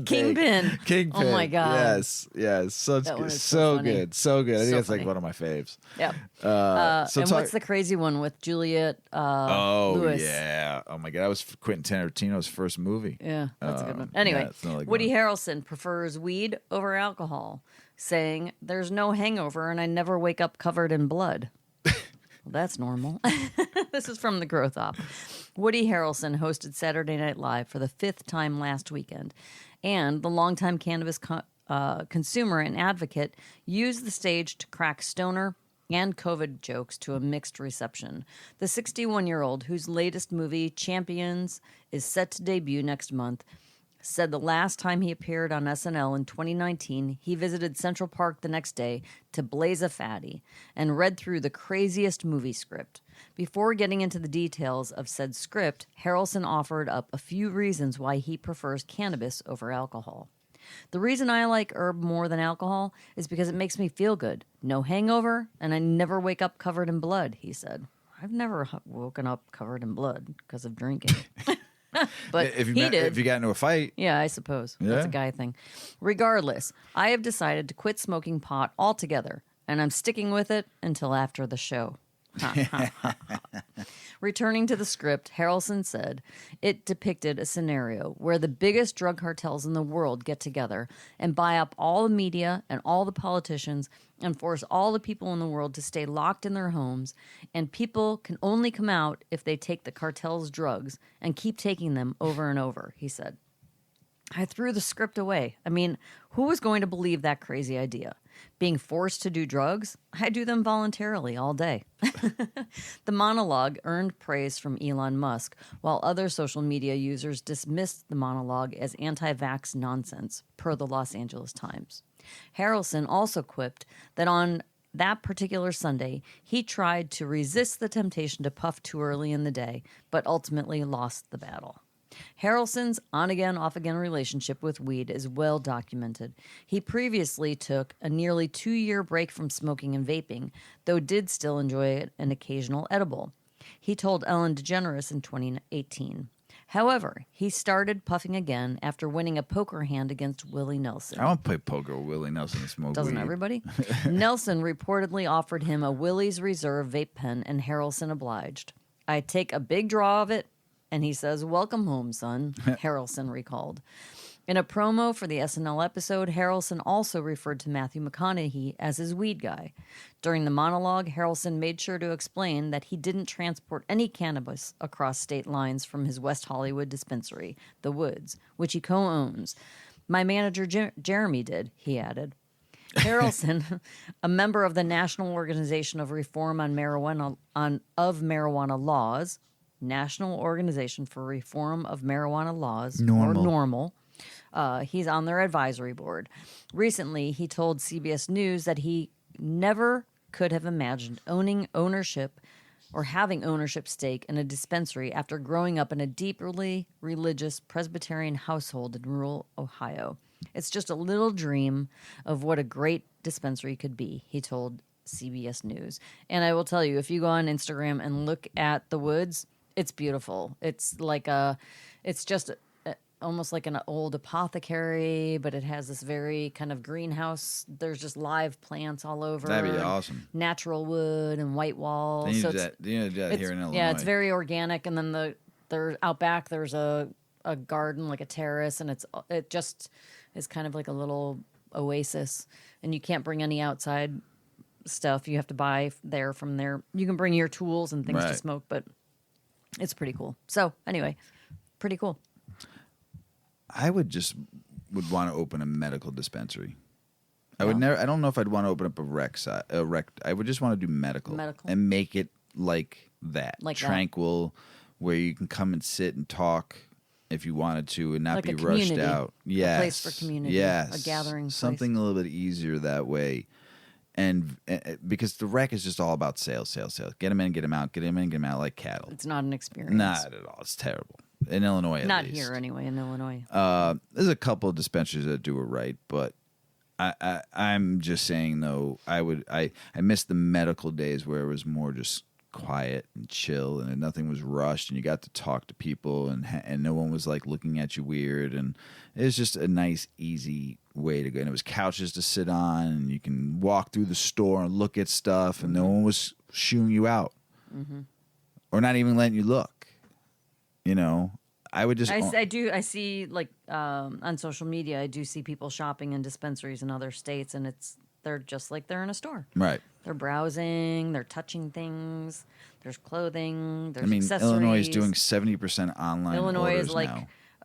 Kingpin. Kingpin. Oh, my God. Yes. So good. So good. I think it's funny. like one of my faves. Yep. What's the crazy one with Juliet Lewis? Yeah. Oh, my God. That was Quentin Tarantino's first movie. Yeah, that's a good one. Anyway, Woody Harrelson prefers weed over alcohol, saying, "There's no hangover and I never wake up covered in blood." That's normal. This is from The Growth Op. Woody Harrelson hosted Saturday Night Live for the 5th time last weekend, and the longtime cannabis consumer and advocate used the stage to crack stoner and COVID jokes to a mixed reception. The 61-year-old, whose latest movie, Champions, is set to debut next month, said the last time he appeared on SNL in 2019, he visited Central Park the next day to blaze a fatty and read through the craziest movie script. Before getting into the details of said script, Harrelson offered up a few reasons why he prefers cannabis over alcohol. "The reason I like herb more than alcohol is because it makes me feel good. No hangover, and I never wake up covered in blood," he said. I've never woken up covered in blood because of drinking. But he did. If you got into a fight. Yeah, I suppose. Yeah. That's a guy thing. "Regardless, I have decided to quit smoking pot altogether, and I'm sticking with it until after the show." Returning to the script, Harrelson said it depicted a scenario where the biggest drug cartels in the world get together and buy up all the media and all the politicians and force all the people in the world to stay locked in their homes, and people can only come out if they take the cartel's drugs and keep taking them over and over, he said. I threw the script away. I mean, who was going to believe that crazy idea? Being forced to do drugs? I do them voluntarily all day. The monologue earned praise from Elon Musk, while other social media users dismissed the monologue as anti-vax nonsense, per the Los Angeles Times. Harrelson also quipped that on that particular Sunday, he tried to resist the temptation to puff too early in the day, but ultimately lost the battle. Harrelson's on-again, off-again relationship with weed is well documented. He previously took a nearly 2-year break from smoking and vaping, though did still enjoy an occasional edible. He told Ellen DeGeneres in 2018. However, he started puffing again after winning a poker hand against Willie Nelson. I want to play poker with Willie Nelson and smoke Doesn't weed. Everybody? Nelson reportedly offered him a Willie's Reserve vape pen, and Harrelson obliged. I take a big draw of it, and he says, "Welcome home, son," Harrelson recalled. In a promo for the SNL episode, Harrelson also referred to Matthew McConaughey as his weed guy. During the monologue, Harrelson made sure to explain that he didn't transport any cannabis across state lines from his West Hollywood dispensary, The Woods, which he co-owns. My manager, Jeremy, did, he added. Harrelson, a member of the National Organization of Reform on Marijuana Laws, National Organization for Reform of Marijuana Laws, or NORML. He's on their advisory board. Recently, he told CBS News that he never could have imagined having ownership stake in a dispensary after growing up in a deeply religious Presbyterian household in rural Ohio. It's just a little dream of what a great dispensary could be, he told CBS News. And I will tell you, if you go on Instagram and look at The Woods, it's beautiful. It's like almost like an old apothecary, but it has this very kind of greenhouse. There's just live plants all over. That'd be awesome. Natural wood and white walls. They need to do that here in Illinois. Yeah, it's very organic. And then out back, there's a garden, like a terrace, and it just is kind of like a little oasis. And you can't bring any outside stuff. You have to buy from there. You can bring your tools and things to smoke, but it's pretty cool. So anyway, pretty cool. I would want to open a medical dispensary. I would never. I don't know if I'd want to open up a rec. I would just want to do medical and make it like that. Like tranquil, where you can come and sit and talk if you wanted to and not like be a rushed community. out. Yes. A place for community. Yes. A gathering place. Something a little bit easier that way. And because the rec is just all about sales. Get them in, get them out, get them in, get them out like cattle. It's not an experience. Not at all. It's terrible. In Illinois, at not least. here anyway. In Illinois, there's a couple of dispensaries that do it right, but I'm just saying though, I miss the medical days where it was more just quiet and chill, and nothing was rushed, and you got to talk to people, and no one was like looking at you weird, and it was just a nice, easy way to go. And it was couches to sit on, and you can walk through the store and look at stuff, and no one was shooing you out, or not even letting you look. You know, I would just. I see like on social media, I do see people shopping in dispensaries in other states, and they're just like they're in a store. Right. They're browsing, they're touching things. There's clothing. There's accessories. Illinois is doing 70% online. Illinois orders is like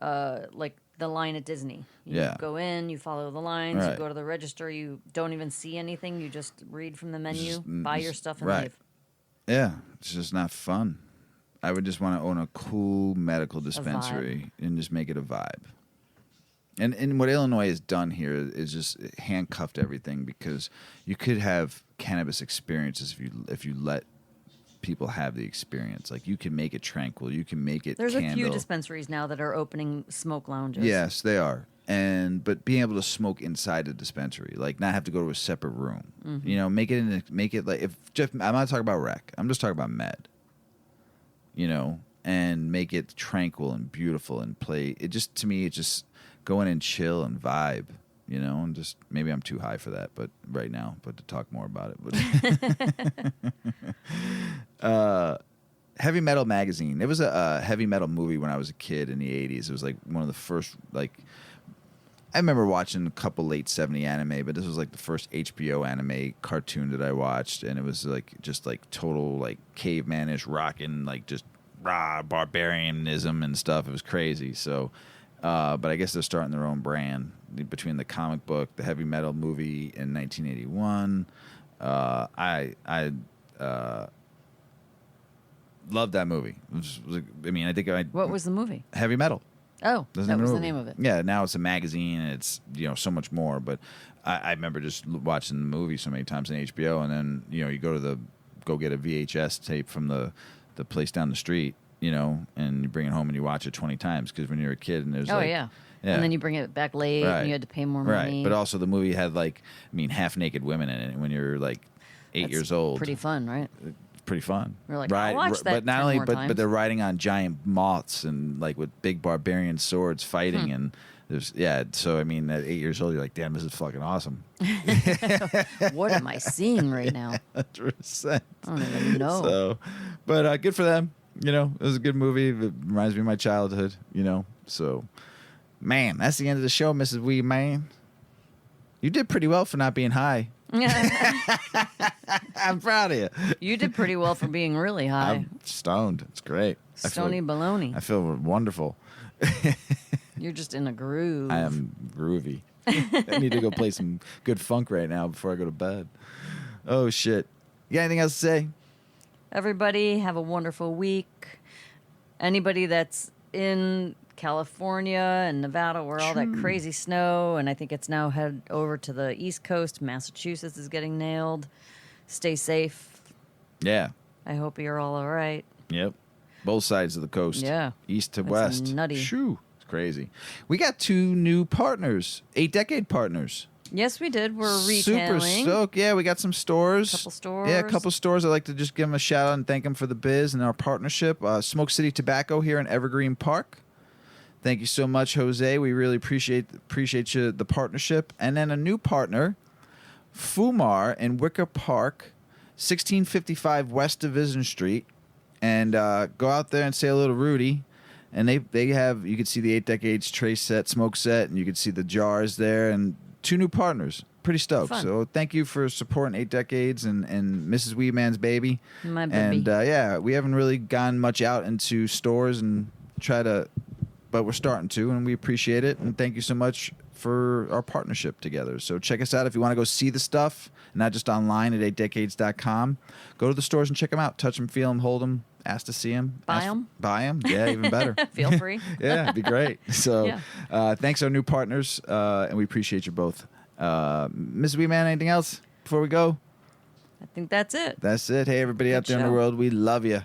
now. Like the line at Disney. You Yeah. go in, you follow the lines, Right. you go to the register, you don't even see anything. You just read from the menu, Just- buy your stuff, and right. leave. Yeah, it's just not fun. I would just want to own a cool medical dispensary and just make it a vibe. And what Illinois has done here is just handcuffed everything, because you could have cannabis experiences if you let people have the experience. Like, you can make it tranquil, you can make it. There's candle. a few dispensaries now that are opening smoke lounges. Yes, they are. But being able to smoke inside the dispensary, like not have to go to a separate room. You know, make it like I'm not talking about rec. I'm just talking about med. You know, and make it tranquil and beautiful and play. It just, to me, it just go in and chill and vibe. You know, and just maybe I'm too high for that, but right now, but to talk more about it. But Heavy Metal Magazine. It was a heavy metal movie when I was a kid in the 80s. It was like one of the first, like, I remember watching a couple late 70 anime, but this was like the first HBO anime cartoon that I watched, and it was like just like total like cavemanish rockin', like just raw barbarianism and stuff. It was crazy. So, but I guess they're starting their own brand between the comic book, the heavy metal movie in 1981. I loved that movie. What was the movie? Heavy Metal. Oh, that was the name of it. Yeah, now it's a magazine, and it's, you know, so much more. But I remember just watching the movie so many times on HBO, and then, you know, you go get a VHS tape from the place down the street, you know, and you bring it home and you watch it 20 times, because when you're a kid and there's yeah. And then you bring it back late, and you had to pay more money. Right, but also the movie had half naked women in it when you're like 8 years old. Pretty fun, right? Pretty fun. We're like, I'll watch that. But not 10 only, more but times. they're riding on giant moths and like with big barbarian swords fighting, and there's So I mean, at 8 years old, you're like, damn, this is fucking awesome. What am I seeing right now? 100%. I don't even know. So, but good for them. You know, it was a good movie. It reminds me of my childhood. You know, so man, that's the end of the show, Mrs. Weedman. You did pretty well for not being high. I'm proud of you. You did pretty well for being really high. I'm stoned. It's great. Stony baloney. I feel wonderful. You're just in a groove. I am groovy. I need to go play some good funk right now before I go to bed. Oh, shit. You got anything else to say? Everybody, have a wonderful week. Anybody that's in California and Nevada, where all that crazy snow, and I think it's now headed over to the East Coast. Massachusetts is getting nailed. Stay safe. Yeah. I hope you're all right. Yep. Both sides of the coast. Yeah. East to That's west. nutty. Shoo. It's crazy. We got 2 new partners. 8-decade partners. Yes, we did. We're retailing. Super stoked. Yeah, we got some stores. Couple stores. Yeah, a couple stores. I'd like to just give them a shout out and thank them for the biz and our partnership. Smoke City Tobacco here in Evergreen Park. Thank you so much, Jose. We really appreciate you, the partnership. And then a new partner, Fumar in Wicker Park, 1655 West Division Street. And go out there and say hello to Rudy. And they have, you can see the 8-decades tray set, smoke set, and you can see the jars there. And 2 new partners. Pretty stoked. Fun. So thank you for supporting 8 decades and Mrs. Weedman's baby. My baby. And yeah, we haven't really gone much out into stores and but we're starting to, and we appreciate it. And thank you so much for our partnership together. So check us out if you want to go see the stuff, not just online at 8decades.com. Go to the stores and check them out. Touch them, feel them, hold them, ask to see them. Buy them. Buy them. Yeah, even better. Feel free. Yeah, it'd be great. So Yeah. thanks our new partners, and we appreciate you both. Mrs. Weedman, anything else before we go? I think that's it. That's it. Hey, everybody Good out there in the show. world, we love you.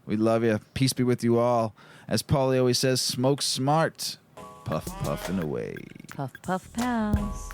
We love you. Peace be with you all. As Paulie always says, smoke smart. Puff, puff, and away. Puff, puff, pass.